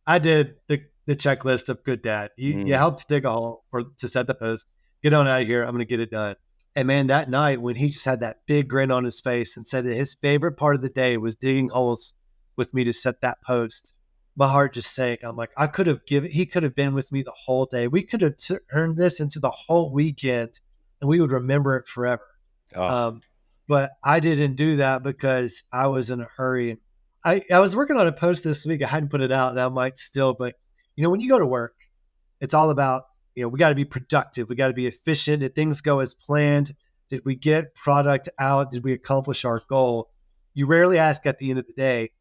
I did the checklist of good dad. You mm. helped dig a hole to set the post. Get on out of here. I'm going to get it done. And man, that night when he just had that big grin on his face and said that his favorite part of the day was digging holes with me to set that post, my heart just sank. I'm like, he could have been with me the whole day. We could have turned this into the whole weekend and we would remember it forever. Oh, Um, but I didn't do that because I was in a hurry. I was working on a post this week. I hadn't put it out and I might still, but when you go to work, it's all about, we got to be productive. We got to be efficient. Did things go as planned? Did we get product out? Did we accomplish our goal? You rarely ask at the end of the day,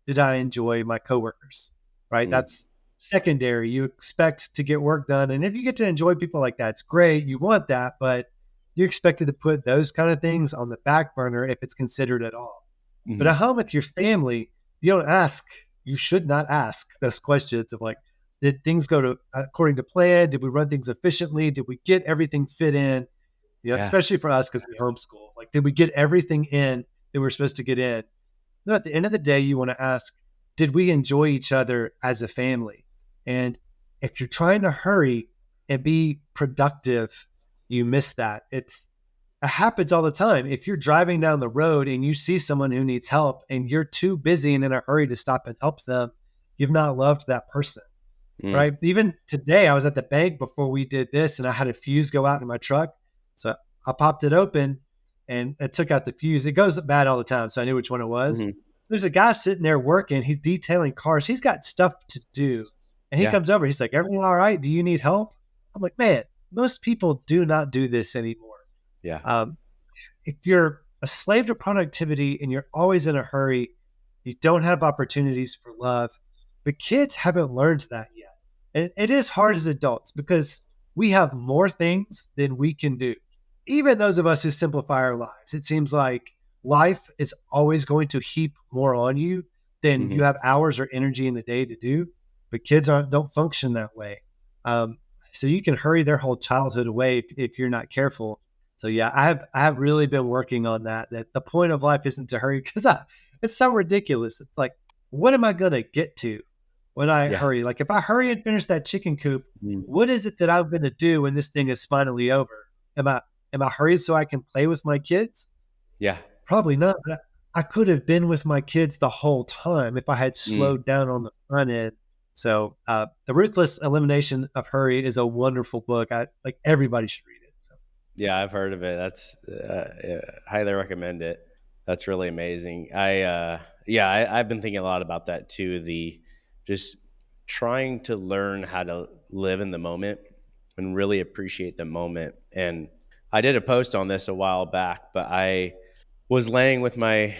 did I enjoy my coworkers? right? Mm. That's secondary. You expect to get work done. And if you get to enjoy people like that, it's great. You want that, but you're expected to put those kind of things on the back burner if it's considered at all. But at Mhm. home with your family, you don't ask, you should not ask those questions of like, did things go to according to plan? Did we run things efficiently? Did we get everything fit in? Yeah. Especially for us because we homeschool. Like, did we get everything in that we were supposed to get in? No, at the end of the day, you want to ask, did we enjoy each other as a family? And if you're trying to hurry and be productive, you miss that. It happens all the time. If you're driving down the road and you see someone who needs help and you're too busy and in a hurry to stop and help them, you've not loved that person, Mm. right? Even today, I was at the bank before we did this and I had a fuse go out in my truck. So I popped it open and it took out the fuse. It goes bad all the time. So I knew which one it was. Mhm. There's a guy sitting there working. He's detailing cars. He's got stuff to do. And he Yeah. comes over. He's like, everything all right? Do you need help? I'm like, man, most people do not do this anymore. Yeah. Um, if you're a slave to productivity and you're always in a hurry, you don't have opportunities for love. But kids haven't learned that yet. And it is hard as adults because we have more things than we can do. Even those of us who simplify our lives, it seems like life is always going to heap more on you than you Mhm. have hours or energy in the day to do. But kids don't function that way. Um, so you can hurry their whole childhood away if you're not careful. So yeah, I have really been working on that. That the point of life isn't to hurry because it's so ridiculous. It's like, what am I gonna get to when I Yeah. hurry? Like if I hurry and finish that chicken coop, Mm. what is it that I'm gonna do when this thing is finally over? Am I am I hurried so I can play with my kids? Yeah. Probably not. But I could have been with my kids the whole time if I had Mm. slowed down on the front end. So the Ruthless Elimination of Hurry is a wonderful book. I like everybody should read it. So. Yeah, I've heard of it. That's highly recommend it. That's really amazing. I've been thinking a lot about that too. The just trying to learn how to live in the moment and really appreciate the moment. And I did a post on this a while back, but I was laying with my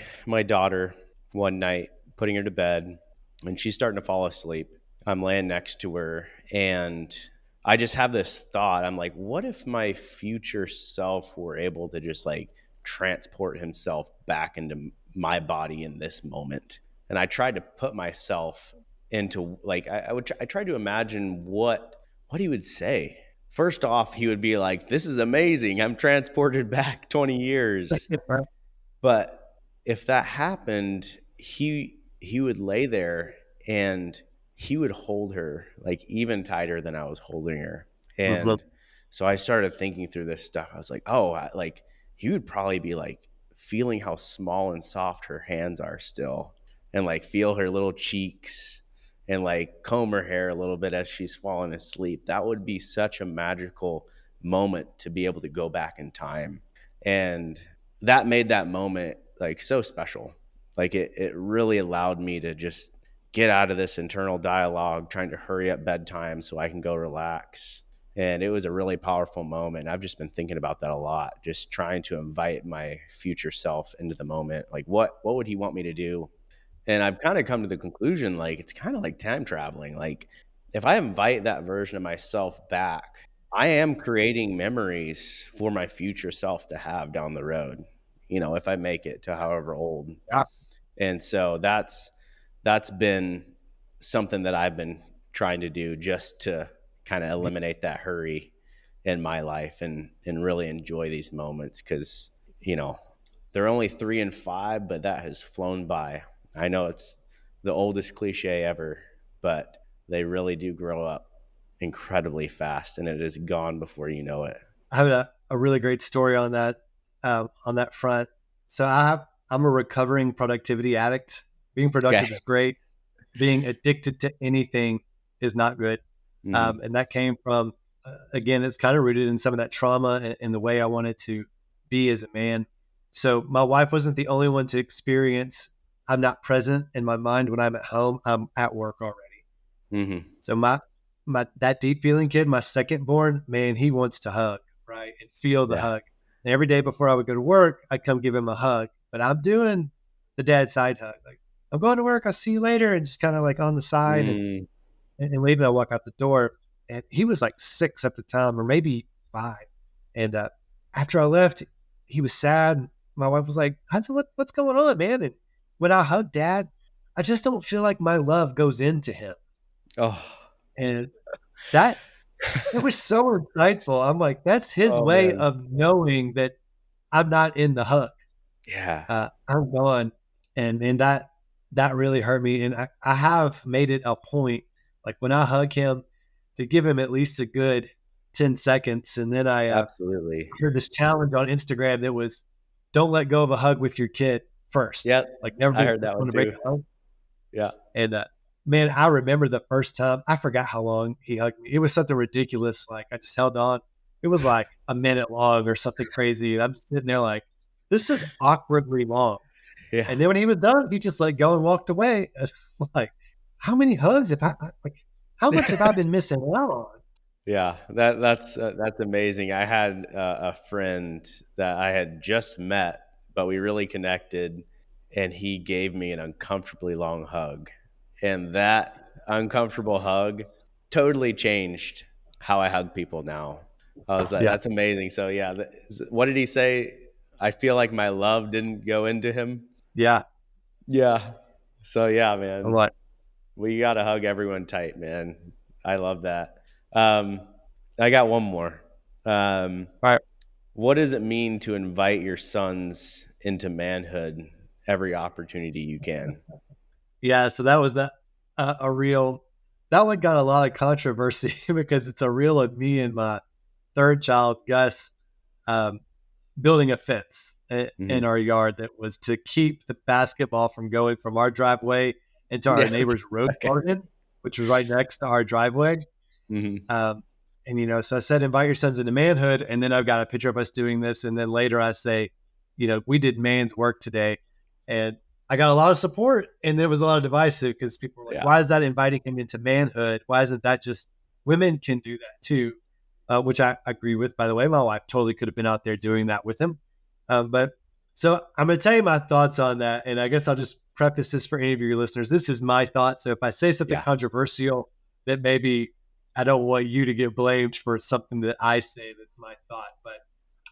daughter one night, putting her to bed, and she's starting to fall asleep. I'm laying next to her, and I just have this thought. I'm like, what if my future self were able to just like transport himself back into my body in this moment? And I tried to put myself into like I tried to imagine what he would say. First off, he would be like, "This is amazing. I'm transported back 20 years." But if that happened, he would lay there and he would hold her like even tighter than I was holding her. Mhm. And so I started thinking through this stuff. I was like, oh, like he would probably be like feeling how small and soft her hands are still, and like feel her little cheeks and like comb her hair a little bit as she's falling asleep. That would be such a magical moment to be able to go back in time. And that made that moment like so special. Like it really allowed me to just get out of this internal dialogue trying to hurry up bedtime so I can go relax. And it was a really powerful moment. I've just been thinking about that a lot, just trying to invite my future self into the moment. Like what would he want me to do? And I've kind of come to the conclusion like it's kind of like time traveling. Like if I invite that version of myself back, I am creating memories for my future self to have down the road, if I make it to however old. Yeah. And so that's been something that I've been trying to do just to kind of eliminate that hurry in my life and really enjoy these moments because you know they're only 3 and 5, but that has flown by. I know it's the oldest cliche ever, but they really do grow up incredibly fast, and it is gone before you know it. I have a really great story on that front. So I'm a recovering productivity addict. Being Okay. productive is great. Being addicted to anything is not good. Hmm. And that came from again, it's kind of rooted in some of that trauma and the way I wanted to be as a man. So my wife wasn't the only one to experience. I'm not present in my mind when I'm at home. I'm at work already. Hmm. So my that deep feeling kid, my second born, man, he wants to hug, right? And feel the Yeah. hug. And every day before I would go to work, I'd come give him a hug. But I'm doing the dad side hug. Like, I'm going to work. I'll see you later. And just kind of like on the side Mm. and leaving. I walk out the door, and he was like 6 at the time, or maybe 5. And after I left, he was sad. My wife was like, Hudson, what's going on, man? And when I hug Dad, I just don't feel like my love goes into him. Oh. And that it was so insightful. I'm like, that's his Oh way man. of knowing that I'm not in the hug. Yeah. I'm gone. And that really hurt me. And I have made it a point, like when I hug him, to give him at least a good 10 seconds. And then I Absolutely. heard this challenge on Instagram that was, don't let go of a hug with your kid first. Yep. Like never I be heard that one going to break too. a hug. Yeah. And man, I remember the first time, I forgot how long he hugged me. It was something ridiculous. Like I just held on. It was like a minute long or something crazy. And I'm sitting there like, this is awkwardly long. Yeah. And then when he was done, he just let go and walked away. And I'm like, how many hugs have like, how much have I been missing out on? Yeah, that's amazing. I had a friend that I had just met, but we really connected, and he gave me an uncomfortably long hug, and that uncomfortable hug totally changed how I hug people now. I was like, Yeah. that's amazing. So yeah, what did he say? I feel like my love didn't go into him. Yeah. Yeah. So yeah, I'm man. like, We got to hug everyone tight, man. I love that. Um, I got one more. Um, all right. what does it mean to invite your sons into manhood every opportunity you can? Yeah. So that was a real, that one got a lot of controversy because it's a reel of me and my third child, Gus, um, building a fence in Hmm. our yard that was to keep the basketball from going from our driveway into our Yeah. neighbor's rose Okay. garden, which was right next to our driveway. Hmm. Um, and so I said, invite your sons into manhood. And then I've got a picture of us doing this. And then later I say, we did man's work today. And I got a lot of support. And there was a lot of divisive because people were like, Yeah. why is that inviting him into manhood? Why isn't that just women can do that too? Which I agree with, by the way. My wife totally could have been out there doing that with him. But so I'm going to tell you my thoughts on that. And I guess I'll just preface this for any of your listeners. This is my thought. So if I say something Yeah. controversial that maybe I don't want you to get blamed for something that I say that's my thought, but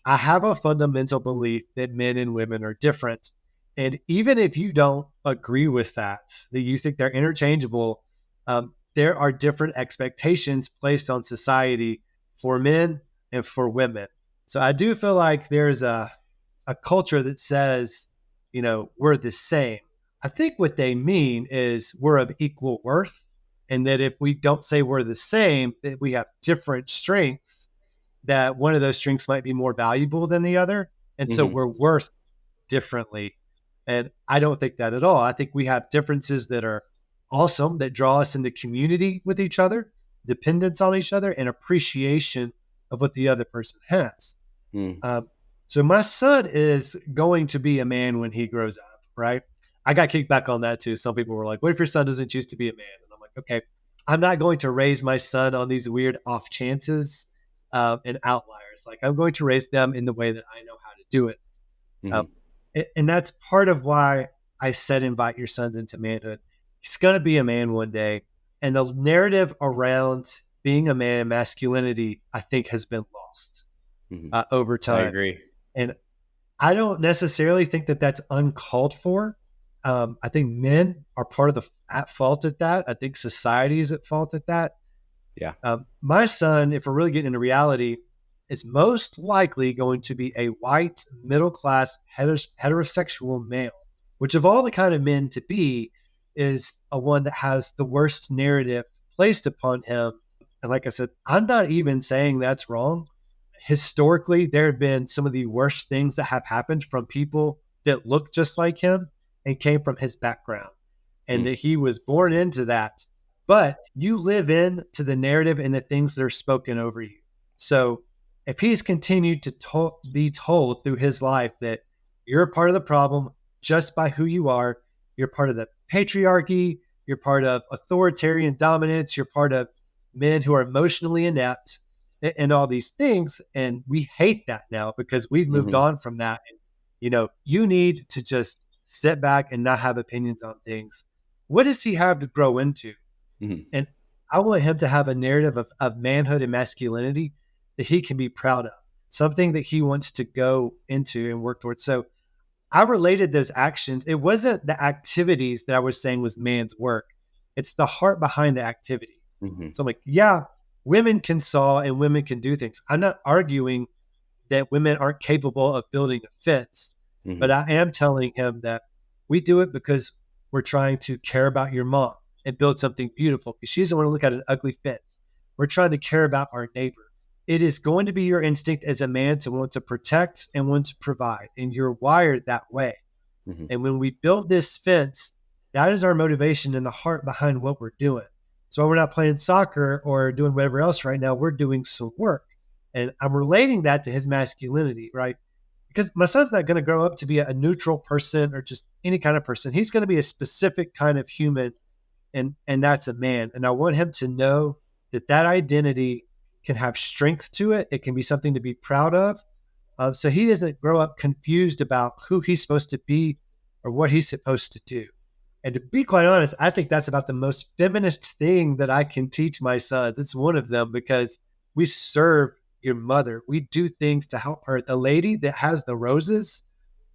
I have a fundamental belief that men and women are different. And even if you don't agree with that you think they're interchangeable, there are different expectations placed on society for men and for women. So I do feel like there's a culture that says, we're the same. I think what they mean is we're of equal worth, and that if we don't say we're the same, that we have different strengths, that one of those strengths might be more valuable than the other. And so Hmm. we're worth differently. And I don't think that at all. I think we have differences that are awesome, that draw us into community with each other, dependence on each other, and appreciation of what the other person has. Mm. Um, so my son is going to be a man when he grows up, right? I got kicked back on that too. Some people were like, what if your son doesn't choose to be a man? And I'm like, okay, I'm not going to raise my son on these weird off chances and outliers. Like I'm going to raise them in the way that I know how to do it. Um, Hmm. and that's part of why I said invite your sons into manhood. He's going to be a man one day. And the narrative around being a man, masculinity, I think has been lost Hmm. over I time. agree. And I don't necessarily think that that's uncalled for. I think men are part of the at fault at that. I think society is at fault at that. Yeah. My son, if we're really getting into reality, is most likely going to be a white, middle class, heterosexual male, which of all the kind of men to be is a one that has the worst narrative placed upon him. And like I said, I'm not even saying that's wrong. Historically, there have been some of the worst things that have happened from people that look just like him and came from his background, and Mm. that he was born into that. But you live into the narrative and the things that are spoken over you. So if he's continued to be told through his life that you're a part of the problem just by who you are, you're part of the patriarchy, you're part of authoritarian dominance, you're part of men who are emotionally inept, and all these things. And we hate that now because we've moved Hmm. on from that. And, you need to just sit back and not have opinions on things, what does he have to grow into? Hmm. And I want him to have a narrative of manhood and masculinity that he can be proud of, something that he wants to go into and work towards. So I related those actions. It wasn't the activities that I was saying was man's work. It's the heart behind the activity. Hmm. So I'm like, yeah, women can saw and women can do things. I'm not arguing that women aren't capable of building a fence, but Hmm. I am telling him that we do it because we're trying to care about your mom and build something beautiful because she doesn't want to look at an ugly fence. We're trying to care about our neighbor. It is going to be your instinct as a man to want to protect and want to provide, and you're wired that way. Hmm. And when we build this fence, that is our motivation and the heart behind what we're doing. So we're not playing soccer or doing whatever else right now. We're doing some work. And I'm relating that to his masculinity, right? Because my son's not going to grow up to be a neutral person or just any kind of person. He's going to be a specific kind of human, and that's a man. And I want him to know that that identity can have strength to it. It can be something to be proud of. So he doesn't grow up confused about who he's supposed to be or what he's supposed to do. And to be quite honest, I think that's about the most feminist thing that I can teach my sons. It's one of them because we serve your mother. We do things to help her. The lady that has the roses,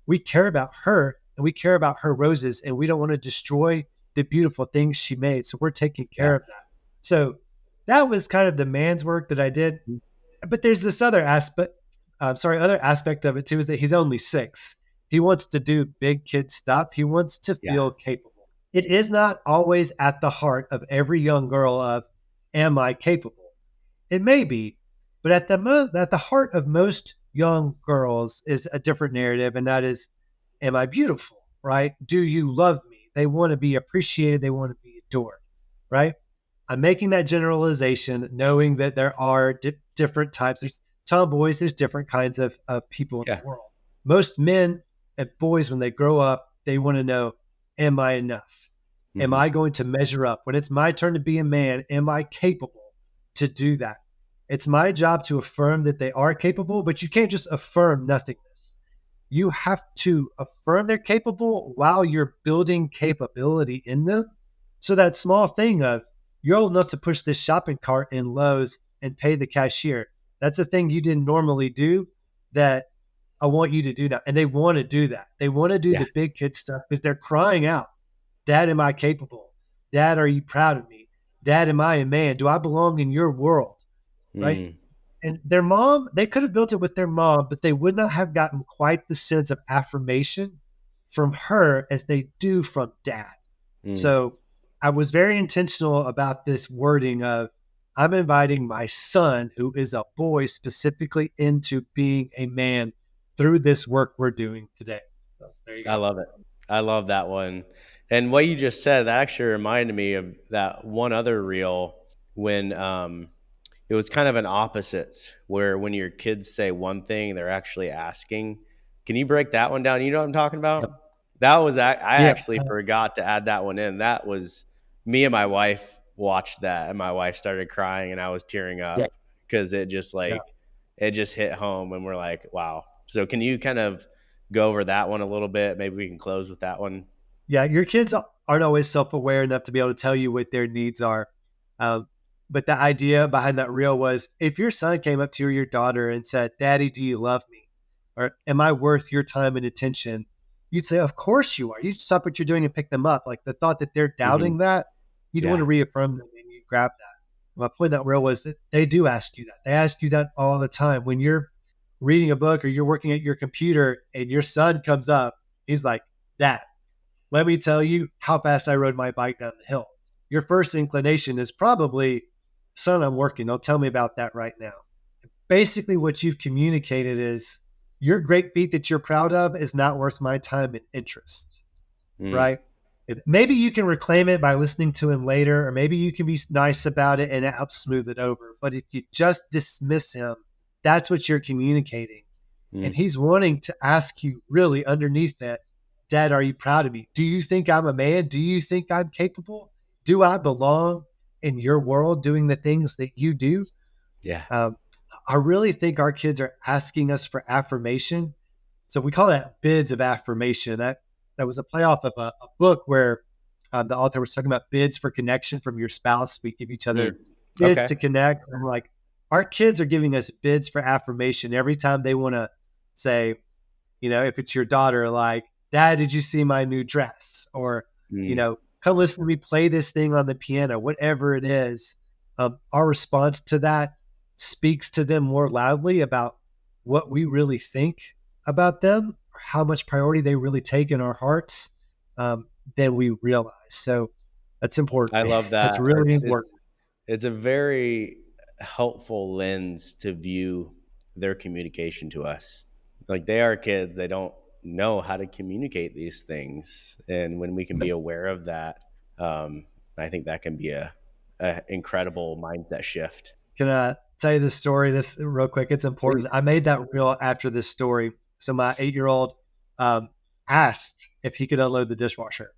we care about her and we care about her roses and we don't want to destroy the beautiful things she made. So we're taking Yeah. care of that. So that was kind of the man's work that I did. But there's this other aspect, other aspect of it too, is that he's only 6. He wants to do big kid stuff. He wants to Yeah. feel capable. It is not always at the heart of every young girl of, am I capable? It may be, but at the heart of most young girls is a different narrative, and that is, am I beautiful? Right? Do you love me? They want to be appreciated. They want to be adored. Right? I'm making that generalization, knowing that there are different types. There's tomboys. There's different kinds of people in Yeah. the world. Most men and boys, when they grow up, they want to know, am I enough? Am Hmm. I going to measure up? When it's my turn to be a man, am I capable to do that? It's my job to affirm that they are capable, but you can't just affirm nothingness. You have to affirm they're capable while you're building capability in them. So that small thing of, you're old enough to push this shopping cart in Lowe's and pay the cashier. That's a thing you didn't normally do that I want you to do now. And they want to do that. They want to do Yeah. the big kid stuff because they're crying out, Dad, am I capable? Dad, are you proud of me? Dad, am I a man? Do I belong in your world? Right? Mm. And their mom, they could have built it with their mom, but they would not have gotten quite the sense of affirmation from her as they do from dad. Mm. So I was very intentional about this wording of, I'm inviting my son, who is a boy, specifically into being a man through this work we're doing today. So there you I go. love it. I love that one. And what you just said, that actually reminded me of that one other reel when it was kind of an opposites where when your kids say one thing, they're actually asking. Can you break that one down? You know what I'm talking Yep. about? That was, I Yeah. actually forgot to add that one in. That was me and my wife watched that and my wife started crying and I was tearing Yeah. up because it just Yeah. like, it just hit home and we're like, wow. So can you kind of go over that one a little bit? Maybe we can close with that one. Yeah, your kids aren't always self-aware enough to be able to tell you what their needs are. Um, but the idea behind that reel was, if your son came up to you or your daughter and said, Daddy, do you love me? Or am I worth your time and attention? You'd say, of course you are. You stop what you're doing and pick them up. Like the thought that they're Hmm. doubting that, you'd want Yeah. to reaffirm them and you grab that. My point in that reel was that they do ask you that. They ask you that all the time. When you're reading a book or you're working at your computer and your son comes up, he's like, Dad, let me tell you how fast I rode my bike down the hill. Your first inclination is probably, son, I'm working. Don't tell me about that right now. Basically, what you've communicated is, your great feat that you're proud of is not worth my time and interest, Mm. right? Maybe you can reclaim it by listening to him later, or maybe you can be nice about it and it helps smooth it over. But if you just dismiss him, that's what you're communicating. And Mm. he's wanting to ask you, really underneath that, Dad, are you proud of me? Do you think I'm a man? Do you think I'm capable? Do I belong in your world doing the things that you do? Yeah. Um, I really think our kids are asking us for affirmation. So we call that bids of affirmation. that was a play off of a book where the author was talking about bids for connection from your spouse. We give each other Mm. bids Okay. to connect. And like our kids are giving us bids for affirmation every time they want to say, if it's your daughter, like, Dad, did you see my new dress? Or, Mm. come listen to me play this thing on the piano, whatever it is. Our response to that speaks to them more loudly about what we really think about them, or how much priority they really take in our hearts um, than we realize. So that's important. I love That's that. really It's important. it's it's a very helpful lens to view their communication to us. Like they are kids, they don't know how to communicate these things, and when we can be aware of that, I think that can be a incredible mindset shift. Can I tell you this story? This real quick. It's important. Please. I made that reel after this story. So my 8-year-old um, asked if he could unload the dishwasher.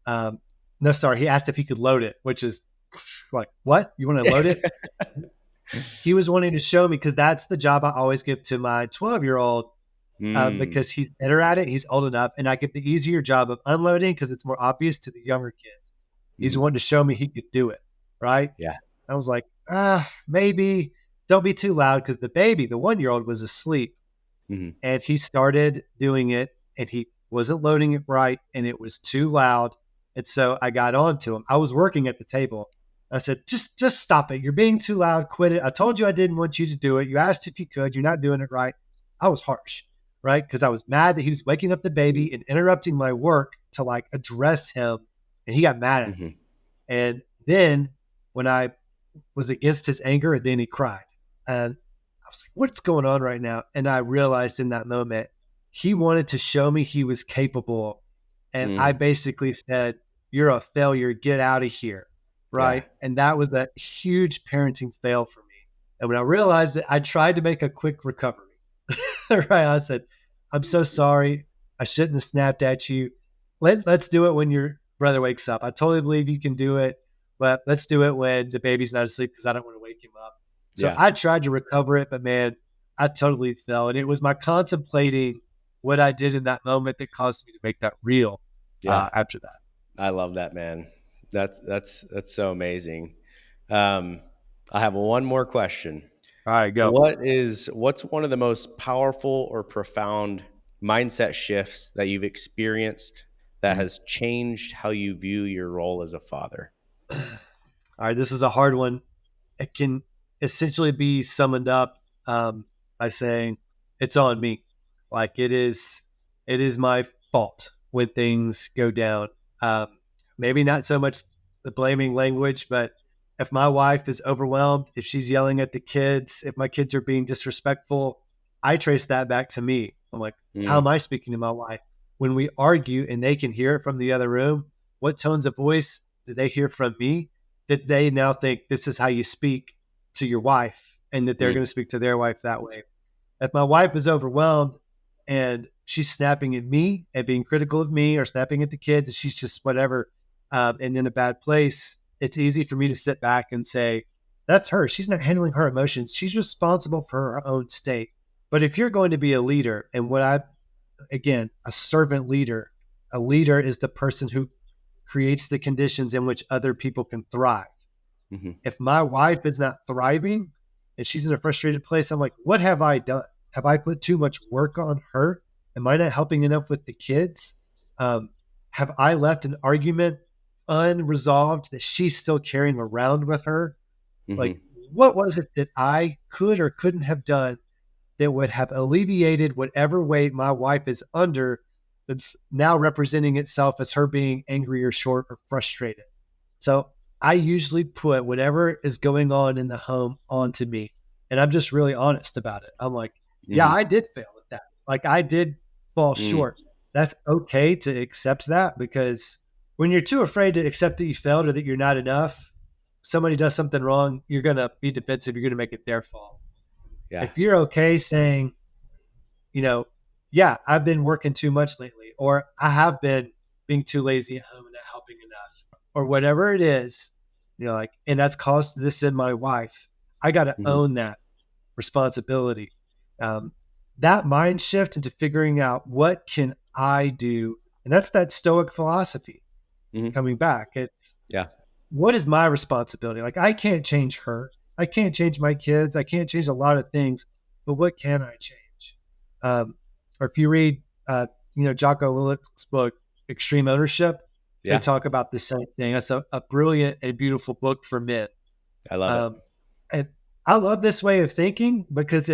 No, sorry, he asked if he could load it, which is like, what? You want to load it? He was wanting to show me because that's the job I always give to my 12-year-old Mm. because he's better at it. He's old enough, and I get the easier job of unloading because it's more obvious to the younger kids. He's Mhm. wanting to show me he could do it, right? Yeah. I was like, maybe don't be too loud because the baby, the 1-year-old, was asleep Mhm. and he started doing it and he wasn't loading it right and it was too loud. And so I got on to him. I was working at the table. I said, just stop it. You're being too loud. Quit it. I told you I didn't want you to do it. You asked if you could. You're not doing it right. I was harsh, right? Because I was mad that he was waking up the baby and interrupting my work to like address him. And he got mad at me. Mhm. And then when I was against his anger, and then he cried. And I was like, what's going on right now? And I realized in that moment, he wanted to show me he was capable. And I Mm. basically said, you're a failure. Get out of here. Yeah. Right. And that was a huge parenting fail for me. And when I realized it, I tried to make a quick recovery. Right. I said, I'm so sorry. I shouldn't have snapped at you. Let's do it when your brother wakes up. I totally believe you can do it, but let's do it when the baby's not asleep because I don't want to wake him up. So Yeah. I tried to recover it, but man, I totally fell. And it was my contemplating what I did in that moment that caused me to make that real Yeah. after that. I love that, man. That's so amazing. Um, I have one more question. All right, go. What's one of the most powerful or profound mindset shifts that you've experienced that Mm. has changed how you view your role as a father? All right, this is a hard one. It can essentially be summed up by saying it's on me. Like it is my fault when things go down. Um, Maybe not so much the blaming language, but if my wife is overwhelmed, if she's yelling at the kids, if my kids are being disrespectful, I trace that back to me. I'm like, how Mm. am I speaking to my wife? When we argue and they can hear it from the other room, what tones of voice do they hear from me that they now think this is how you speak to your wife and that they're Mm. going to speak to their wife that way? If my wife is overwhelmed and she's snapping at me and being critical of me or snapping at the kids and she's just whatever and in a bad place, it's easy for me to sit back and say, that's her. She's not handling her emotions. She's responsible for her own state. But if you're going to be a leader, and again, a servant leader, a leader is the person who creates the conditions in which other people can thrive. Mhm. If my wife is not thriving and she's in a frustrated place, I'm like, what have I done? Have I put too much work on her? Am I not helping enough with the kids? Um, have I left an argument unresolved that she's still carrying around with her? Like, Mhm. what was it that I could or couldn't have done that would have alleviated whatever weight my wife is under that's now representing itself as her being angry or short or frustrated? So I usually put whatever is going on in the home onto me. And I'm just really honest about it. I'm like, yeah, Mhm. I did fail at that. Like I did fall Mm. short. That's okay to accept that because when you're too afraid to accept that you failed or that you're not enough, somebody does something wrong, you're going to be defensive. You're going to make it their fault. Yeah. If you're okay saying, you know, yeah, I've been working too much lately, or I have been being too lazy at home and not helping enough, or whatever it is, like, and that's caused this in my wife. I got to Mhm. own that responsibility. Um, that mind shift into figuring out what can I do And that's that Stoic philosophy Hmm. coming back. It's Yeah. what is my responsibility? Like, I can't change her. I can't change my kids. I can't change a lot of things, but what can I change? Um, or if you read, Jocko Willink's book, Extreme Ownership, they Yeah. talk about the same thing. That's a brilliant and beautiful book for men. I love it. Um, and I love this way of thinking because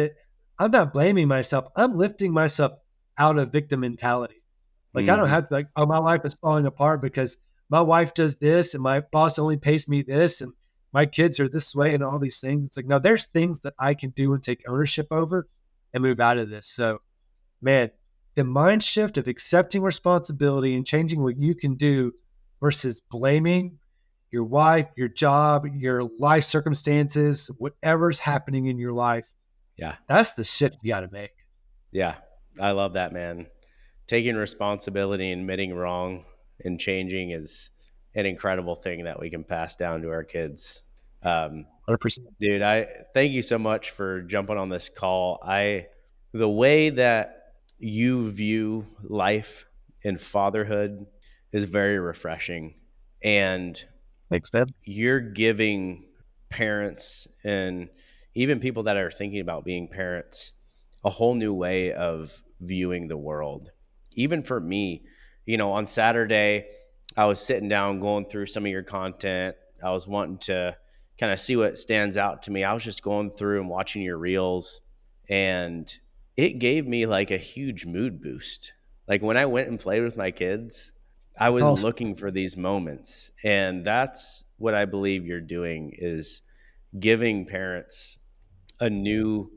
I'm not blaming myself. I'm lifting myself out of victim mentality. Like, I don't Hmm. have to, like, oh, my life is falling apart because my wife does this and my boss only pays me this and my kids are this way and all these things. It's like, no, there's things that I can do and take ownership over and move out of this. So, man, the mind shift of accepting responsibility and changing what you can do versus blaming your wife, your job, your life circumstances, whatever's happening in your life. Yeah. That's the shift you got to make. Yeah. I love that, man. Taking responsibility and admitting wrong and changing is an incredible thing that we can pass down to our kids. Um, 100%. Dude, I thank you so much for jumping on this call. The way that you view life and fatherhood is very refreshing. And Thanks, man. you're giving parents and even people that are thinking about being parents a whole new way of viewing the world. Even for me, on Saturday, I was sitting down going through some of your content. I was wanting to kind of see what stands out to me. I was just going through and watching your reels, and it gave me like a huge mood boost. Like when I went and played with my kids, I That's was awesome. looking for these moments, and that's what I believe you're doing is giving parents a new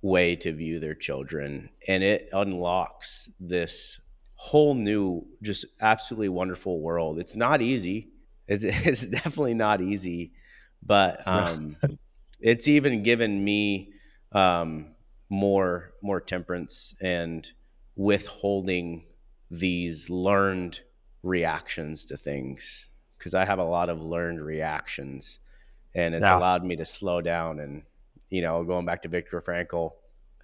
way to view their children, and it unlocks this whole new, just absolutely wonderful world. It's not easy. It's definitely not easy, but No. it's even given me um, more temperance and withholding these learned reactions to things, because I have a lot of learned reactions, and it's Yeah. allowed me to slow down. And going back to Viktor Frankl,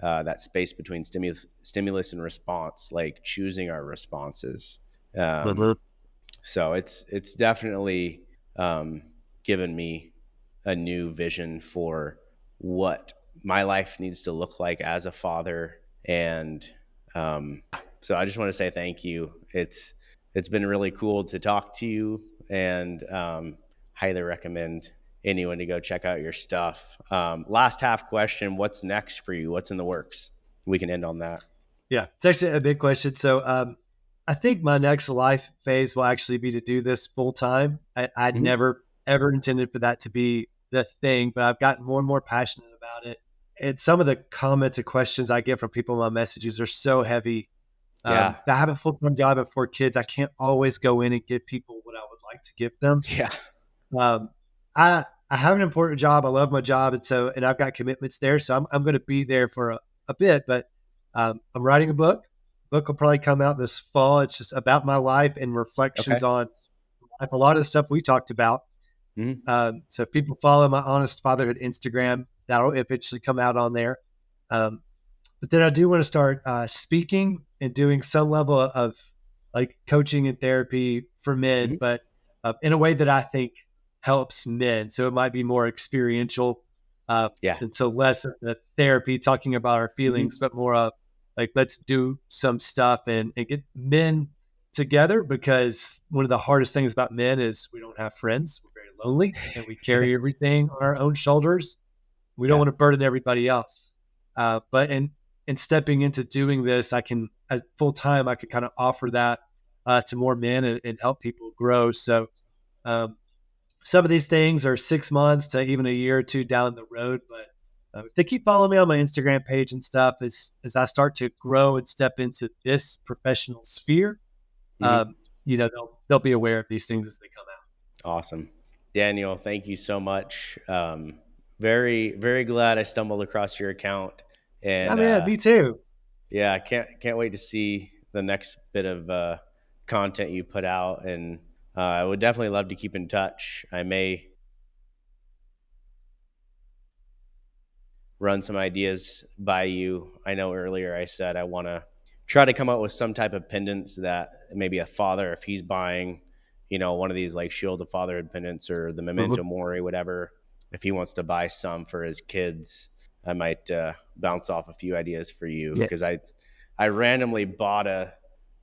that space between stimulus and response, like choosing our responses. um, Mhm. so it's definitely um, given me a new vision for what my life needs to look like as a father. And so I just want to say thank you. It's been really cool to talk to you, and highly recommend anyone to go check out your stuff. Last half question: what's next for you? What's in the works? We can end on that. Yeah, it's actually a big question. So, I think my next life phase will actually be to do this full time. I'd Hmm. never ever intended for that to be the thing, but I've gotten more and more passionate about it. And some of the comments and questions I get from people in my messages are so heavy. Yeah. I have a full time job and 4 kids. I can't always go in and give people what I would like to give them. Yeah. Um, I have an important job. I love my job, and I've got commitments there. So I'm going to be there for a bit. But I'm writing a book. Book will probably come out this fall. It's just about my life and Okay. reflections on like a lot of the stuff we talked about. Hmm. So if people follow my Honest Fatherhood Instagram, that'll eventually come out on there. Um, but then I do want to start speaking and doing some level of like coaching and therapy for men, Hmm. but in a way that I think helps men. So it might be more experiential, uh, Yeah. and so less of the therapy talking about our feelings, Hmm. but more of like let's do some stuff and get men together, because one of the hardest things about men is we don't have friends. We're very lonely and we carry everything on our own shoulders. We don't Yeah. want to burden everybody else. But in stepping into doing this, I can at full time, I could kind of offer that to more men and help people grow. So um, some of these things are 6 months to even a year or two down the road. But if they keep following me on my Instagram page and stuff, as I start to grow and step into this professional sphere, Hmm. um, they'll be aware of these things as they come out. Awesome. Daniel, thank you so much. Very, very glad I stumbled across your account. Yeah, And man, me too. yeah, I can't wait to see the next bit of content you put out. And I would definitely love to keep in touch. I may run some ideas by you. I know earlier I said I want to try to come up with some type of pendants that maybe a father, if he's buying, one of these like Shield of Fatherhood pendants or the Mhm. Memento Mori, whatever, if he wants to buy some for his kids, I might bounce off a few ideas for you Yeah. because I randomly bought I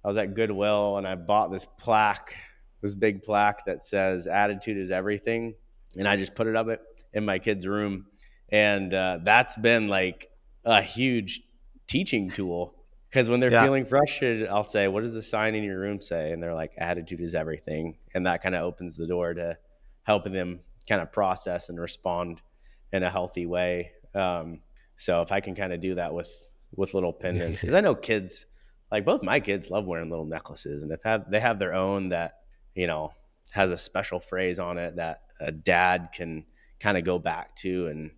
was at Goodwill and I bought this plaque, this big plaque that says "Attitude is everything," and I just put it up in my kid's room, and that's been like a huge teaching tool because when they're Yeah. feeling frustrated, I'll say, "What does the sign in your room say?" And they're like, "Attitude is everything," and that kind of opens the door to helping them kind of process and respond in a healthy way. So if I can kind of do that with little pendants, because I know kids, like both my kids, love wearing little necklaces, and they have their own that you know has a special phrase on it that a dad can kind of go back to and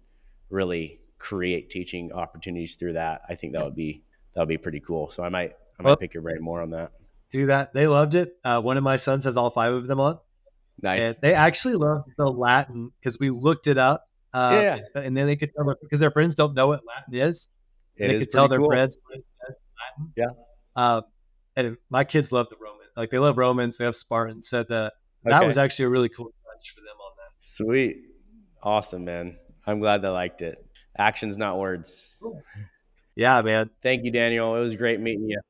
really create teaching opportunities through that. I think Yeah. that would be pretty cool. So I Well, might pick your brain more on that. do that. They loved it. One of my sons has all 5 of them on, and Nice. they actually love the Latin because we looked it up, Yeah, and then they could tell because their friends don't know what Latin is, and it they is could tell pretty their cool. friends what it says in Latin. Yeah. And my kids love the Roman, like they love Romans, they have Spartans. So that was Okay. actually a really cool touch for them on that. Sweet. Awesome, man. I'm glad they liked it. Actions, not words. Cool. Yeah, man. Thank you, Daniel. It was great meeting you.